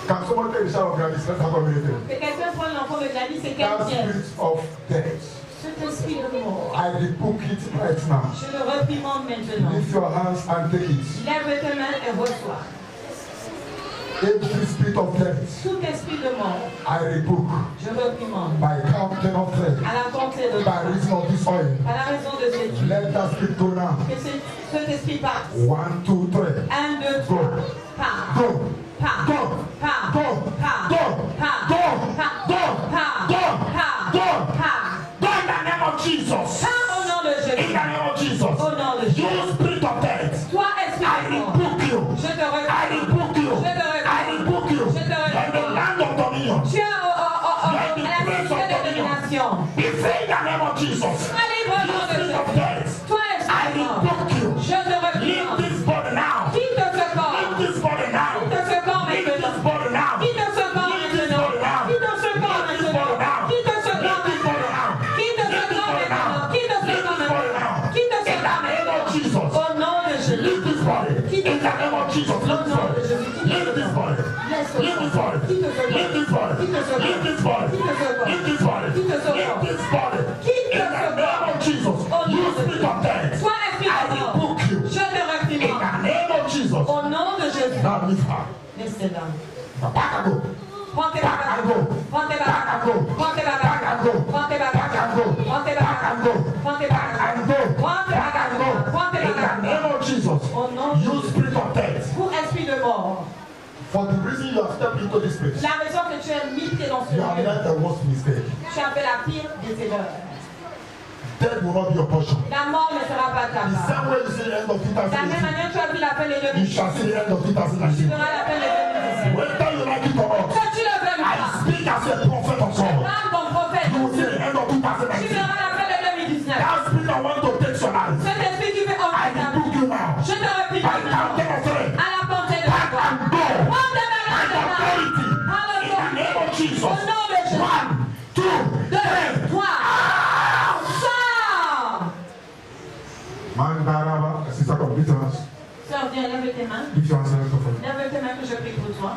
Can someone take the shower of Gladys? Let's have a minute. Que quelqu'un prenne l'enfant de Gladys et qu'elle That tienne. spirit of death. Cet esprit de mort. I rebuke it right now. Je le réprimande maintenant. Lift your hands and take it. Lève tes mains et reçois. Every spirit of death, Tout esprit de mort, I rebuke je réprimande. by counting of thread, À la compter de by reason of this oil. à la raison de cette huile. Let that spirit go now. Que cet esprit passe. 1, 2, 3. 1, 2, 3. Pas. Go. Pas. Go. Pas. Go. Pas. Go. Pas. Go. Pas. Go. Pas. Go. Pas. Go. Pas. Go in the name of Jesus. Pas au nom de In the Jésus. name of Jesus. Au nom de Jésus. You spirit of death, Toi, esprit I de mort, rebuke you. je te I rebuke you. Je te I rebuke you. Je te In the land of dominion. Tu es à la cité de domination. Be free in the name of Jesus. Allez, au nom de Spirit of Jésus. death, Toi, I esprit de mort, rebuke you. je te Leave réprimande. this body now. Quitte ce corps. Leave this body now. Quitte ce corps Leave this maintenant. body now. Quitte ce corps Leave this maintenant. body now. Quitte ce corps Leave this body maintenant. now. Quitte ce corps Leave this body maintenant. now. Quitte ce Leave this corps body now. maintenant. Quitte ce Leave corps this body maintenant. now. Quitte ce In the corps name of maintenant. Jesus. Au nom de Jésus. Leave this body. In the name of Jesus. Leave this body. Leave this body. Laisse ce Leave this corps. body. Quitte ce corps. Leave this body. Quitte ce corps. Leave this body. Quitte ce corps. Leave this body. Quitte ce Leave corps. this body. Quitte In ce the name corps. of Jesus. Au nom You de spirit of death, Toi, esprit I de mort, rebuke you. je te In réprimande. the name of Jesus. Au nom de Jésus. Now leave her. Laissez là. Back and go. Prends tes Back and go. bagages. Prends tes Back and go. bagages. Prends tes Back and bagages. go. Prends tes Back and go. bagages. Prends tes Back and go. bagages. Prends tes Back and bagages. go. Prends tes Back and go. bagages. Prends tes In the bagages. name of Jesus. Au nom de You Jésus. spirit of death. Pour esprit de mort, For the reason you have stepped into this place, la raison que tu es mis dans ce you have lieu, made the worst mistake. tu as fait la pire des erreurs. Death will not be your portion. La mort ne sera pas ta The part. same way you see the end of De la même 2018, manière, tu as vu la fin de you 2010. shall see the end of Tu 2019. verras la fin de 2017. Whether you like it or not, Que tu le veux ou I pas, speak as a prophet of God. parle comme prophète. You will see the end of Tu 2019. verras la fin de 2019. That spirit that want to take your life, Cet esprit qui I veut enlever ta vie, rebuke you now. je te replie By counting of three, à la portée de back toi. and go. Prends tes By bagages maintenant. authority, in the name of Jesus. Au nom de Jésus. 1, 2, 2, 3. 3. Sors. Mandaraba, sister, come lift your hands. Sors, viens, lève tes mains. Lift your hands and lift your hands. Lève tes mains que je prie pour toi.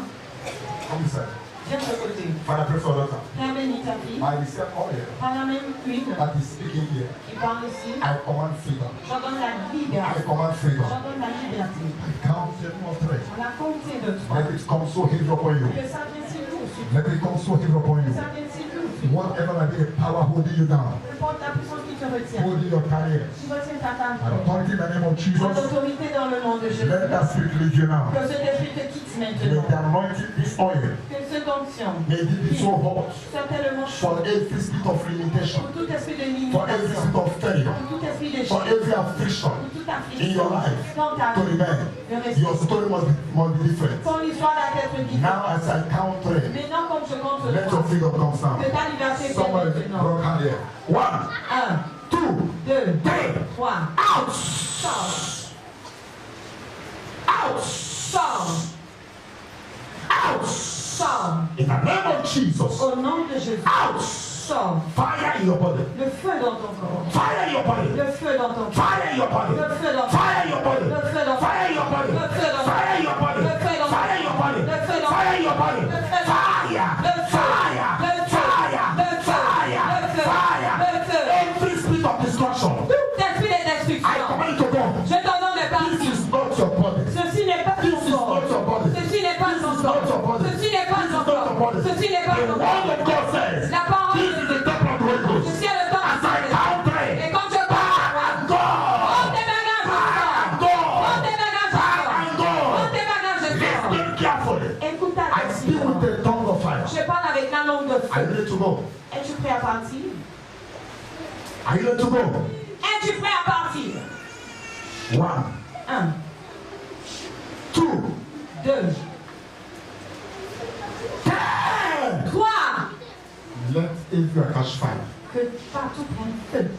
Come inside. Viens de ce côté. Father, pray for daughter. Père, bénis ta fille. I receive oil Par la même huile that is speaking here. qui parle ici, I command freedom. j'ordonne la I liberté. command freedom. J'ordonne la liberté. I count 7 of 3. À la comptée de toi. Let it come so heavy upon you. Que ça vienne si lourd sur toi. Let it come so heavy upon Que you. ça vienne si lourd sur toi. Whatever might be the power holding you down, N'importe la puissance qui te retient. holding your career, Tu retiens ta and table. authority in the name of En Jesus, autorité dans le nom de Jésus. let that spirit lead you now. Que cet esprit te quitte May maintenant. the anointing, this oil, Que cette onction may it be so hot soit tellement for chaude. every spirit of limitation, Pour tout esprit de for every limitation. spirit of failure, Pour tout esprit de for chute. every affliction Pour toute in your affliction. life Dans ta to vie. remain. De rester. Your story must be different. Ton histoire doit être différente. Now as I count 3, Maintenant, comme je compte let your 3, freedom come que down. ta liberté vienne Somebody maintenant. broke hand here. 1, 1, 2, 2, 3. 3. Out! Sors. Out! Sors. Out! Sors. In the name of Jesus. Au nom de Jésus. Out! Sors. Fire in your body. Le feu dans ton corps. Fire in your body. Le feu dans ton corps. Fire in your body. Le feu dans ton corps. Fire in your body. Le feu dans ton Fire in your body. Le feu dans ton Fire in your body. Le feu dans ton Fire in your body. Le feu dans Fire in your body. Le feu dans Fire. Le feu. Fire. Le feu. Fire. Le feu. Fire. Le feu. Fire. Le feu. Every spirit of destruction, Tout esprit de I destruction. command you to go. Je t'ordonne de This partir. is not your body. Ceci n'est pas This ton is not corps. your body. Ceci n'est pas This ton is not your corps. body. Ceci n'est pas This ton is not your corps. body. Ceci n'est pas The ton word corps. of God says, La parole this is the temple of the Holy Ghost. Ceci est le temps As I count Et three, quand je parle, go! prends tes bagages, je Go! sors. Prends tes bagages, je sors. Go! Prends tes bagages, je sors. Listen carefully. Écoute I speak with attentivement. the tongue of fire. Je parle avec la langue de Are you feu. ready to go? Es-tu prêt à partir? Are you ready to go? Es-tu prêt à partir? 1, 1, 2, 2, 10. 3. Let Israel catch fire. Que partout prenne feu.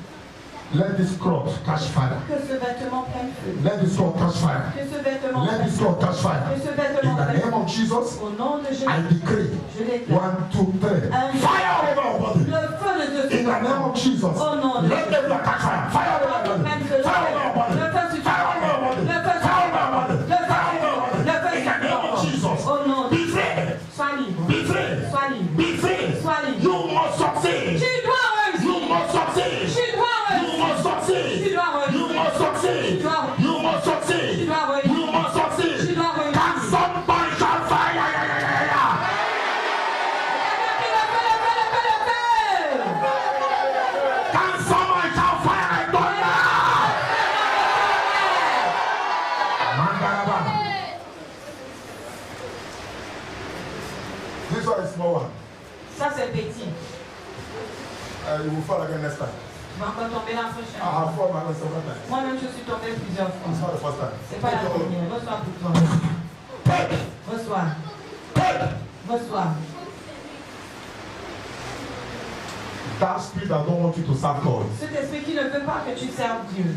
Let this cloth catch fire. Que ce vêtement prenne feu. Let this cloth catch fire. Que ce vêtement Let prenne this feu. cloth catch fire. Que ce In vêtement the prenne name feu. of Jesus, Au nom de Jésus, I decree. je déclare 1, 2, 3. Un- Fire over our body. le feu de Dieu. In the name of Jesus, Au nom de let Jésus. Israel catch fire. Fire over our body. Fire over our body. Le feu sur Fire over our body. Le feu Fire over our body. Le feu Fire over our body. Le feu In the name of Jesus, Au nom de be free. Sois libre. Be free. Sois libre. Be free. Sois libre. You must succeed. Tu dois You réussir. must succeed. Tu dois You réussir. must succeed. Tu dois réussir. You must succeed. Tu dois- You must succeed. Tu dois réussir. You must succeed. Tu dois réussir. Can somebody shout fire? Yeah, yeah, yeah, yeah, yeah. Le feu, le feu, le feu, le feu. Can somebody shout fire like thunder? Mandaraba. This one is small one. Ça, c'est petit. You will fall again next time. Tu vas encore tomber la prochaine. I have fallen my several times. Moi-même, je suis tombée plusieurs It's fois. not the first time. C'est pas la première. Reçois pour toi. Take. Reçois. Take. Reçois. That spirit that don't want you to serve God. Cet esprit qui ne veut pas que tu serves Dieu.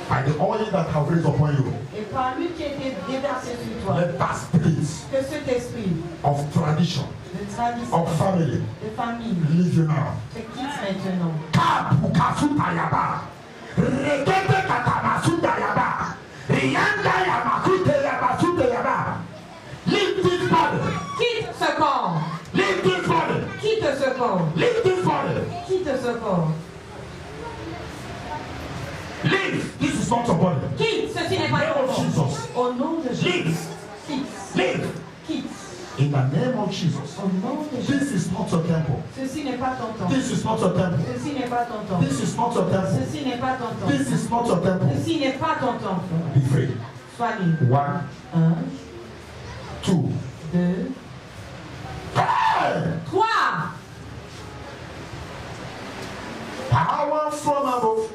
By the oil that have raised upon you. Et par lui qui a été déversé sur toi. Let that spirit Que cet esprit of tradition, de tradition, of family, de famille, leave you now. te quitte maintenant. Kabukasuta yaba. Rekete katamasuta yaba. Riyanda yamakute yabasute yaba. Leave this body. Quitte ce corps. Leave this body. Quitte ce corps. Leave this body. Quitte ce corps. Leave. This is not your body. Quitte. Ceci n'est pas Name ton of corps. Jesus. Au nom de Jésus. Leave. Quitte. Leave. Quitte. In the name of Jesus. Au nom de Jésus. This is not your temple. Ceci n'est pas ton temple. This is not your temple. Ceci n'est pas ton temple. This is not your temple. Ceci n'est pas ton temple. This is not your temple. Ceci n'est pas ton temple. Be free. Sois libre. 1, 1, 2, 2, 3. 3. Power from above.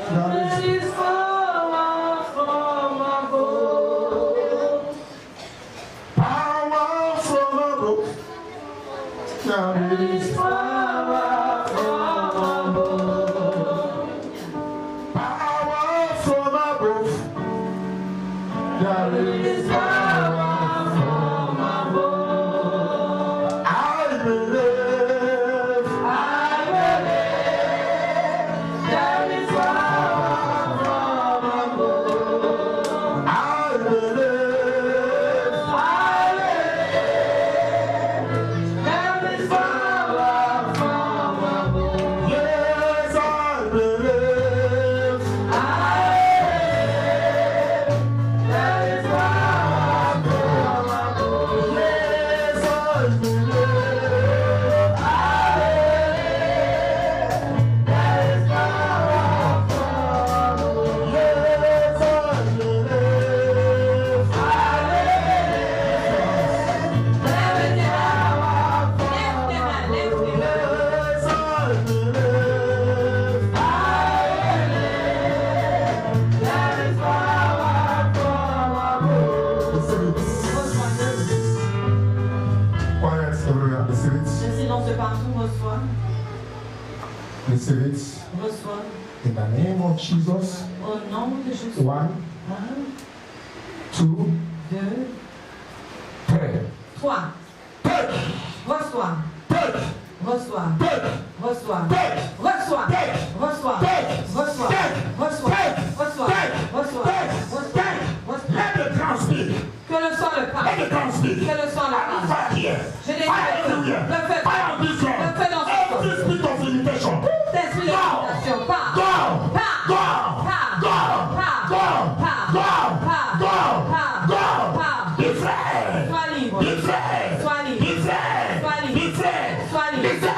There is power from above. Power from above. There is power from above. Power from above. There is Power from above. I believe. I believe there is power from above. I believe. I believe there is power from above. Yes, I believe. There is power from above. Yes, I believe. There is power from above. Yes, I believe. Yes, I believe. Receive it. Quiet everywhere. Receive it. Le silence partout, reçois, Receive it. reçois. In the name of Jesus. Au nom de Jésus. 1, 1, 2, 2, 3. 3. Take. Reçois, Take. reçois, Take. reçois, Take. reçois, Take. reçois, Take. reçois, Take. reçois, Take. reçois, Take. reçois, Take. reçois, Take. reçois. Let the ground speak. Que le sang le Let parle. the ground speak. Que le sang le I need parle. fire here. Je l'ai Fire fait. everywhere. Le feu. Fire on this ground. Le feu dans ce Every spirit of limitation. Esprit de limitation, pars. Go. Pars. Go. Pars. Go. Pars. Go. Pars. Pars. Pars. Pars. Be free. Sois libre. Be free. Sois libre. Be free. Sois libre. Be free. Sois Be libre. free.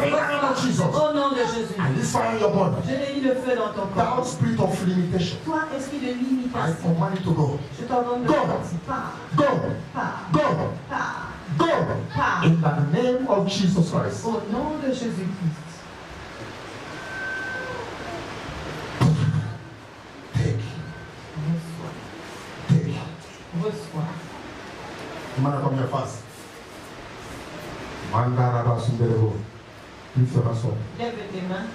In the name of Jesus. Au nom de Jésus. And this fire in your body. Je délie le feu dans ton Thou corps. spirit of limitation. Toi, esprit de I limitation. command you to go. Je t'ordonne de Go. partir. Pars. Go. Pars. Go. Pars. Go. Pars. In the name of Jesus Christ. Au nom de Jésus-Christ. Take. Reçois. Take. Reçois. Man, come here fast. Mandaraba Sunderebo. Lift your hands up. Lève tes mains.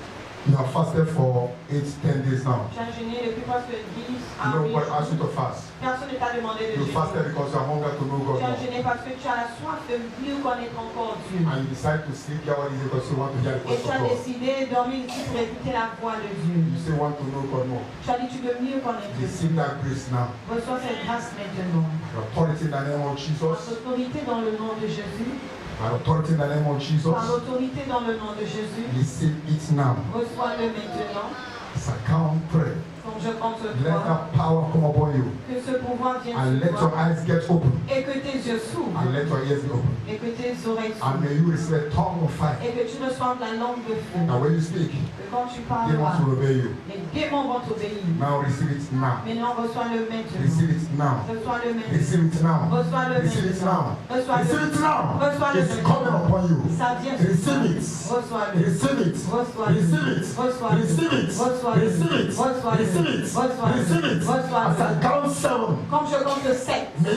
You have fasted for 8-10 days now. Tu as jeûné depuis presque 10 à Nobody 8 asked you jours. to fast. Personne ne t'a demandé de You jeûner. fasted because you are hungry to know God Tu as more. jeûné parce que tu as la soif de mieux connaître encore Dieu. And you decide to sleep here what is it because you want to hear the Et voice tu of as God. décidé de dormir ici pour écouter la voix de Dieu. You still want to know God more. Tu as dit tu veux mieux connaître Dieu. Receive that grace now. Reçois cette grâce maintenant. By authority in the name of Par Jesus. l'autorité dans le nom de Jésus. By authority in the name of Par Jesus. l'autorité dans le nom de Jésus. Receive it now. Reçois-le maintenant. As I count, pray. Comme je compte sur Let toi. that power come upon you. Que ce pouvoir vienne And sur let your toi. eyes get open. Et que tes yeux s'ouvrent. And let your ears be open. Et que tes oreilles And s'ouvrent. may you receive a tongue of fire. Et que tu reçoives la langue de feu. Now when you speak, Que quand tu demons parleras, will obey you. les démons vont t'obéir. Now receive it now. Maintenant, reçois-le maintenant. Receive it now. Reçois-le maintenant. Receive it now. Reçois-le Receive it maintenant. now. Reçois-le. Receive it now. Reçois-le It's coming maintenant. upon you. Ça vient. Receive it. Reçois-le. Receive it. Reçois-le. Receive it. Reçois-le. Receive it. Reçois-le. Receive it. Reçois-le. Receive it. Reçois-le. Receive it. Reçois-le. As I count 7, Comme je compte 7, may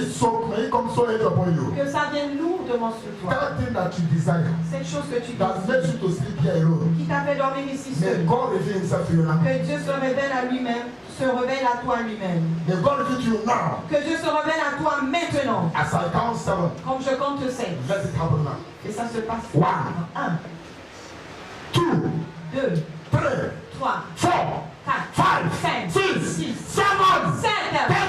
it come so heavy upon you. que ça vienne lourdement sur toi. That thing that you desire, Cette chose que tu that makes désires, you to sleep here alone, qui t'a fait dormir ici may seul. God reveal himself to you now. Que Dieu se révèle à lui-même, se révèle à toi lui-même. May God reveal to you now. Que Dieu se révèle à toi maintenant. As I count 7, Comme je compte 7. let it happen now. Et ça se passe. One. 1, 2, 2, 3, 3, 4, 4, 5, 5, 6, 6, 7, 7.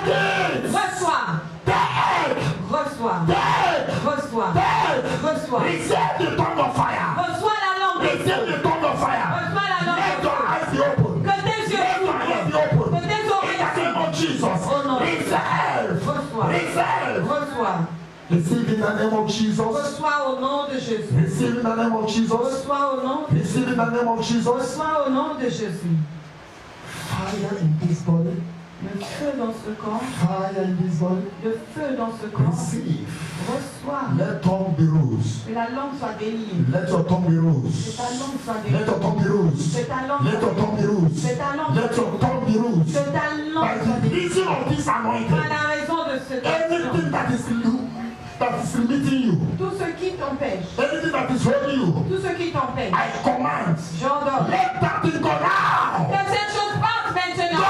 8, Reçois. take, Reçois. take, Reçois. take. Reçois. Receive the tongue of fire. Reçois la langue de Receive feu. the tongue of fire. Reçois la langue Let de your feu. eyes be open. Que tes yeux Let your eyes be open. que tes In oreilles the name of Jesus. Oh no. Receive. Reçois. Receive. Reçois. Receive in the name of Jesus. Reçois au nom de Jésus. Receive in the name of Jesus. Reçois au nom de Receive in the name of Jesus. Reçois au nom de Jésus. Fire in this body. Le feu dans ce corps. Fire in this body. Le feu dans ce corps. Receive. Reçois. Let tongue be loose. Que la langue soit déliée. Let your tongue be Que loose. ta langue soit Let déliée. your tongue be loose. Que ta langue Let your soit tongue be loose. Que ta langue Let your tongue be loose. Que ta By langue soit the déliée. reason of this Par anointing, la raison de ce anything that is limiting you, tout ce qui t'empêche. anything that is holding you, Tout ce qui t'empêche. I command, J'ordonne. let that thing go now. Que cette chose parte maintenant. Go.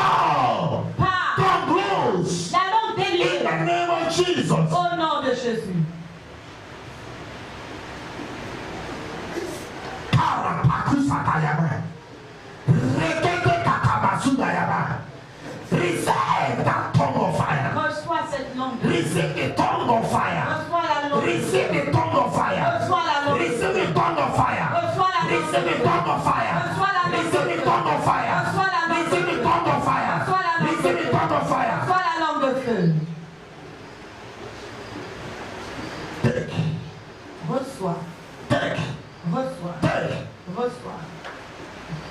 Part. Come loose. La langue In déliée. the name of Jesus. Au nom de Jésus. Karapakusatayama. Rekete kakabasudayama. Receive that tongue of fire. Reçois cette langue. Receive the tongue of fire. Reçois la langue. Receive the tongue of fire. Reçois la langue. Receive the tongue of fire. Reçois la langue. Receive the tongue of fire. Reçois la langue. Receive the tongue of fire. Reçois la langue. Receive the tongue of fire. Reçois la langue. Receive the tongue of fire. Reçois la langue de feu. Take, Reçois. take, Reçois. take. Reçois.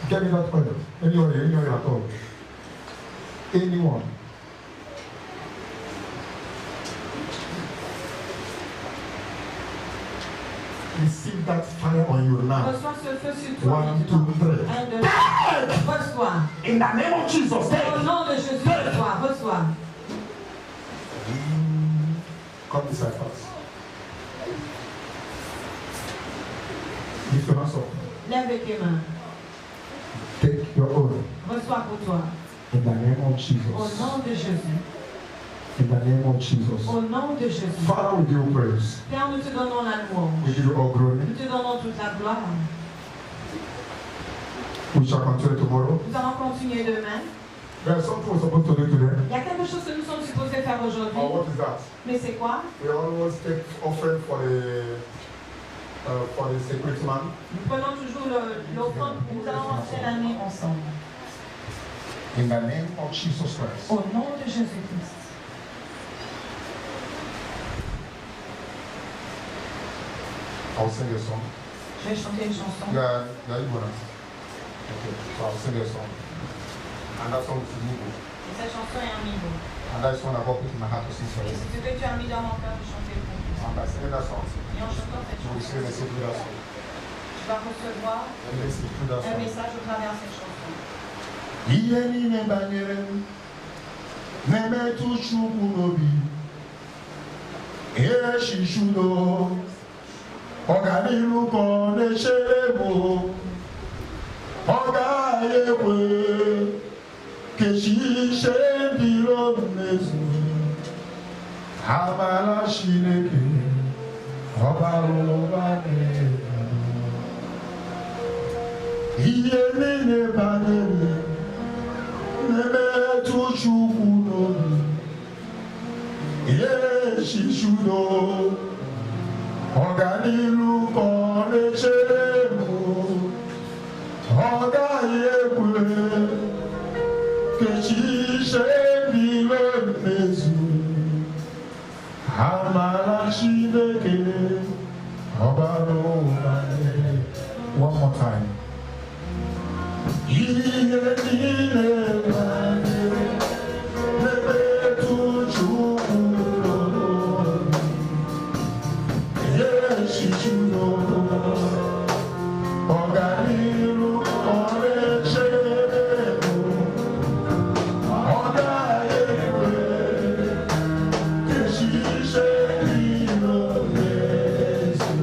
Get me that oil. Anyone at all. Anyone. Receive that fire on you now. Reçois ce feu sur toi. 1, 2, maintenant. 3. 1, 2, Take! reçois. In the name of Jesus, Au take! nom de Jésus, reçois. Reçois. Come this side first. Lift your hands up. Lève tes mains. Take your own. Reçois pour toi. In the name of Au Jesus. nom de Jésus. In the name of Jesus. Au nom de Jésus. Father, we give you praise. Père, nous te donnons la louange. We give you all glory. Nous te donnons toute la gloire. We shall continue tomorrow. Nous allons continuer demain. There's something we're supposed to do today. Il y a quelque chose que nous sommes supposés faire aujourd'hui. Oh, what is that? Mais c'est quoi? We always take offering for the security man. Nous prenons toujours l'offrande. Nous allons rentrer l'année ensemble. In the name of Jesus Christ. Au nom de Jésus-Christ. I'll sing a song. Je vais chanter une chanson. Yeah, Igbo. Okay, so I'll sing a song. And that song is Igbo. Et cette chanson est en Igbo. And that's one I got put in my heart to sing for Et you. c'est ce que tu as mis dans mon cœur de chanter pour vous. And by singing that song, Et en chantant cette you will chanson, see a message through that song. tu vas recevoir A message through that un song. message au travers de cette chanson. Ihe niile banyere m na-emetụ Chukwu n'obi eshishudo ọganihu ka ọ na-echere m ọ gaghị ekwe ka echiche ndị iro mmezu amara Chineke ọ bara ụba ihe niile banyere na-emetụ Chukwu n'obi eshishudo ọganihu ka ọ na-echere m ọ gaghị ekwe ka echiche niile mmezu amara Chineke ọ bara ụba. One more time. Ihe niile banyere na-emetụ Chukwu n'obi eshishudo ọganihu ọ na-echere m ọ gaghị ekwe ka echiche niile mmezu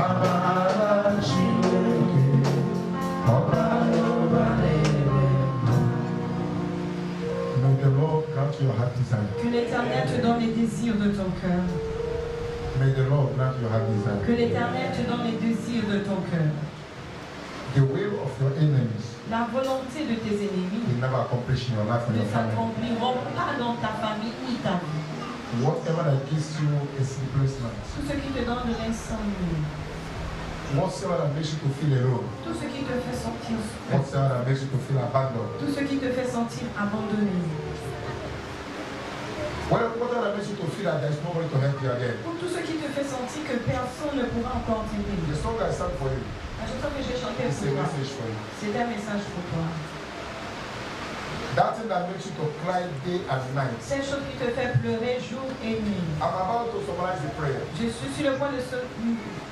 amara Chineke ọ bara ụba. May the Lord grant your heart desire. Que l'Éternel te donne les désirs de ton cœur. May the Lord grant your heart desire. Que l'Éternel te donne les désirs de ton cœur. The will of your enemies La volonté de tes ennemis will never accomplish in your life and ne your family. s'accompliront pas dans ta famille ni ta vie. Whatever that gives you a sleepless night, Tout ce qui te donne de l'insomnie, whatever that makes you to feel alone, tout ce qui te fait sentir seul, whatever that makes you to feel abandoned, tout ce qui te fait sentir abandonné, whatever that makes you to feel that there is nobody to help you again. ou tout ce qui te fait sentir que personne ne pourra encore t'aider. The song I sang for you La chanson que j'ai chantée is a pour toi, message for you. c'est un message pour toi. That thing that makes you to cry day and night. Cette chose qui te fait pleurer jour et nuit. I'm about to summarize the prayer. Je suis sur le point de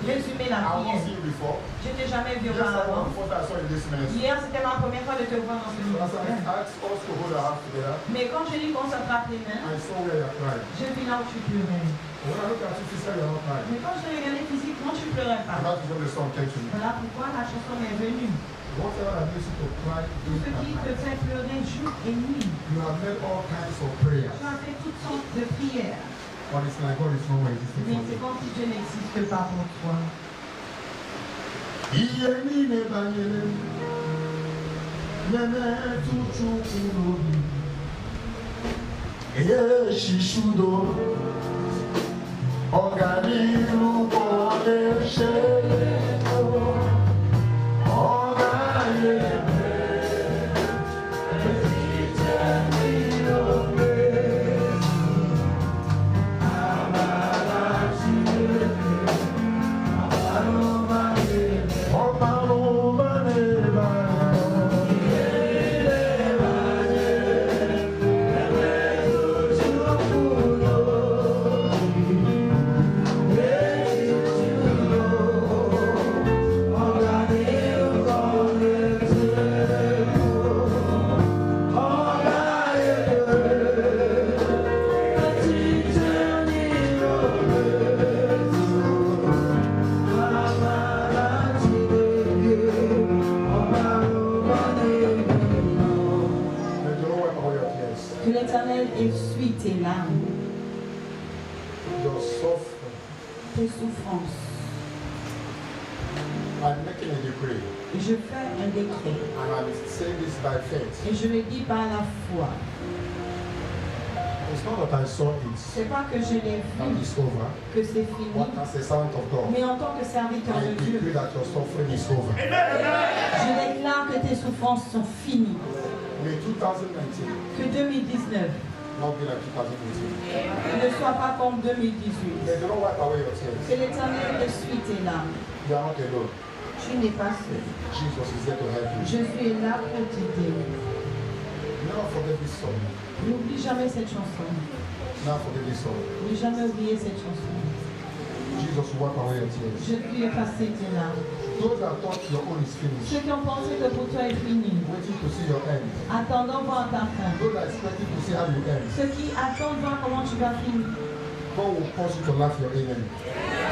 résumer la I won't prière. see you before. Je t'ai jamais vu Yes, I auparavant. was the first time I saw you this ministry. Hier, c'était ma première fois de te voir dans ce So as I ministère. asked us to hold our hearts together, Mais quand je dis qu'on s'attrape les mains, I saw where you're crying. je vis là où tu pleurais. When I look at you physically, you're not crying. Mais quand je te regardais physiquement, tu pleurais And pas. that's when the song came to me. Voilà pourquoi la chanson m'est venue. Whatever that makes you to cry Tout day ce qui and te night. fait pleurer jour et nuit. You have made all kinds of prayers. Tu as fait toutes sortes de prières. But it's like God is no more existing Mais for c'est you. comme si Dieu n'existe pas pour toi. Ihe niile banyere m na-emetụ Chukwu n'obi eshishudo ọganihu ka ọ na-echere m ọ gaghị ekwe ka echiche niile mmezu amara Chineke ọ bara ụba n'ebe Que l'Éternel essuie tes larmes, your suffering. tes souffrances. I'm making a decree, Et je fais un décret. and I'm saying this by faith. Et je le dis par la foi. It's not that I saw it C'est pas que je l'ai that vu, it's over, que c'est fini, but as a servant of God, mais en tant que serviteur I de Dieu, decree that your suffering is over. je déclare que tes souffrances sont finies. May 2019 Que 2019 not be like 2018. ne soit pas comme 2018. May the Lord wipe away your Que tears. l'Éternel te suit tes larmes. You are not alone. Tu n'es pas seul. Jesus is there to help you. Je suis là pour t'aider. Never forget this song. N'oublie jamais cette chanson. Never forget this song. N'oublie jamais oublier cette chanson. Jesus will wipe away your tears. Je puis effacer tes larmes. Those that thought your own is Ceux finished, qui ont pensé que pour toi est fini, waiting to see your end. attendant voir ta fin. Those that are expecting to see how you end, Ceux qui attendent voir comment tu vas finir. God will cause you to laugh your enemy.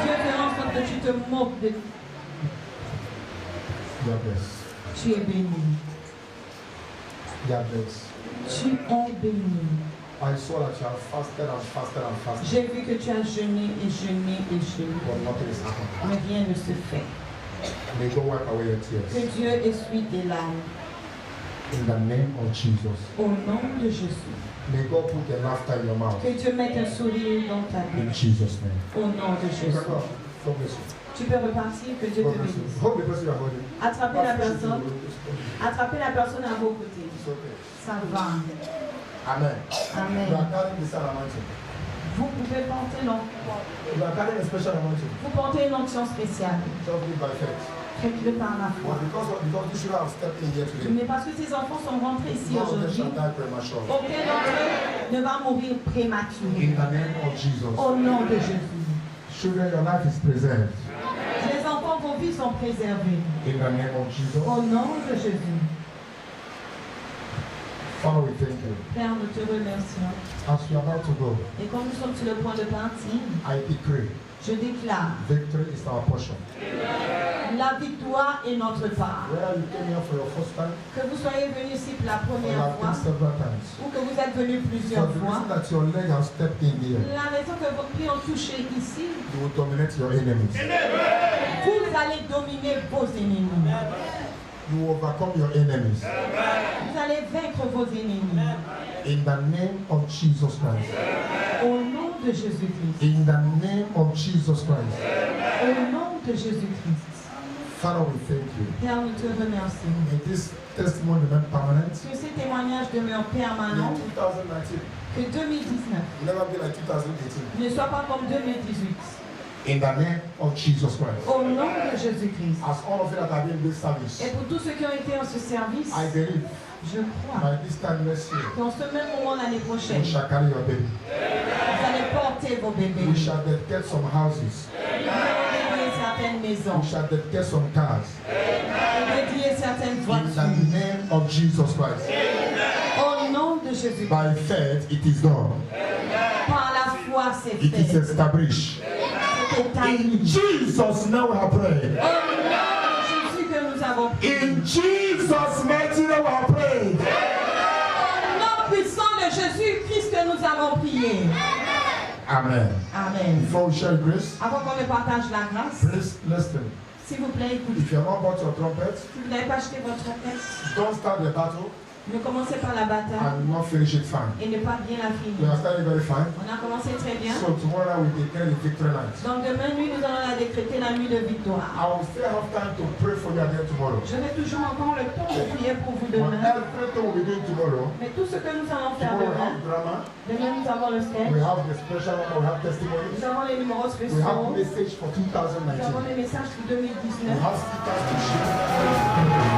Dieu fera en sorte que tu te moques de... You are blessed. Tu es béni. You are blessed. Tu es béni. I saw that you have fasted and fasted and fasted, J'ai vu que tu as jeûné et jeûné et jeûné. but nothing is happening. Mais rien ne se fait. May God wipe away your Que tears. Dieu essuie tes larmes. In the name of Jesus. Au nom de Jésus. May God put a laughter in your mouth. Que Dieu mette un sourire dans ta In bouche. Jesus' name. Au nom de Jésus. God bless you. Tu peux repartir, que Dieu te God bless you. bénisse. Hold the person you are holding. Attrapez la personne à vos côtés. It's okay. Ça va. Amen. Amen. You are carrying the same anointing. Vous pouvez porter You are carrying a special anointing. Vous portez une onction spéciale. Just live by faith. Faites-le par la foi. But because you should have stepped in here today, Mais parce que ces enfants sont rentrés ici none of them aujourd'hui, shall die prematurely. aucun d'entre eux ne va mourir prématuré. In the name of Jesus. Au nom de Jésus. Children, your life is preserved. Les enfants, vos vies sont préservées. In the name of Jesus. Au nom de Jésus. Father, we thank you. Père, nous te remercions. As we are about to go, Et comme nous sommes sur le point de partir, I decree je déclare, victory is our portion. la victoire est notre part. Whether you came here for your first time Que vous soyez venus ici pour la or you première have fois been several times, ou que vous êtes venus for plusieurs the fois, reason that your leg has stepped in here, la raison que vos pieds ont touché ici, you will dominate your enemies. vous allez dominer vos ennemis. You will overcome your enemies. Vous allez vaincre vos ennemis. In the name of Jesus Christ. Au nom de Jésus-Christ. In the name of Jesus Christ. Au nom de Jésus-Christ. Father, we thank you. Père, nous te remercions. May this testimony remain permanent. Que ces témoignages demeurent permanents. In 2019, Que 2019 never be like 2018. ne soit pas comme 2018. In the name of Jesus Christ. Au nom de Jésus-Christ. As all of you that have been in this service, Et pour tous ceux qui ont été en ce service, I believe je crois by this time next year, qu'en ce même moment l'année prochaine, we shall carry your baby. vous allez porter vos bébés. We shall dedicate some houses. Nous allons dédier certaines maisons. We shall dedicate some cars. Dédier certaines In voitures. the name of Jesus Christ. Au nom de Jésus. By faith, it is done. Par la foi, c'est It is fait. established. C'est In établi. Jesus' name we have prayed. Au nom de Jésus que nous avons prié. In Jesus' mighty name we have prayed. Au nom puissant de Jésus-Christ que nous avons prié. Amen. Amen. Before we share grace, Avant qu'on ne partage la grâce, please listen. s'il vous plaît, écoutez. If you have not bought your trumpet, Si vous n'avez pas acheté votre trompette, don't start the battle ne commencez pas la bataille and not finish it fine. et ne pas bien la We finir. are starting very fine. On a commencé très bien. So tomorrow we declare the victory night. Donc demain nuit, nous allons la décréter la nuit de victoire. I will still have time to pray for you again tomorrow. Je vais toujours encore le temps de prier pour vous But demain. everything we'll be doing tomorrow, Mais tout ce que nous allons faire tomorrow we demain, have drama, demain nous avons le sketch, we have the special one, we have testimonies, nous avons les numéros we spéciaux, have nous message for avons 2019, les messages pour we 2019. have stickers to share.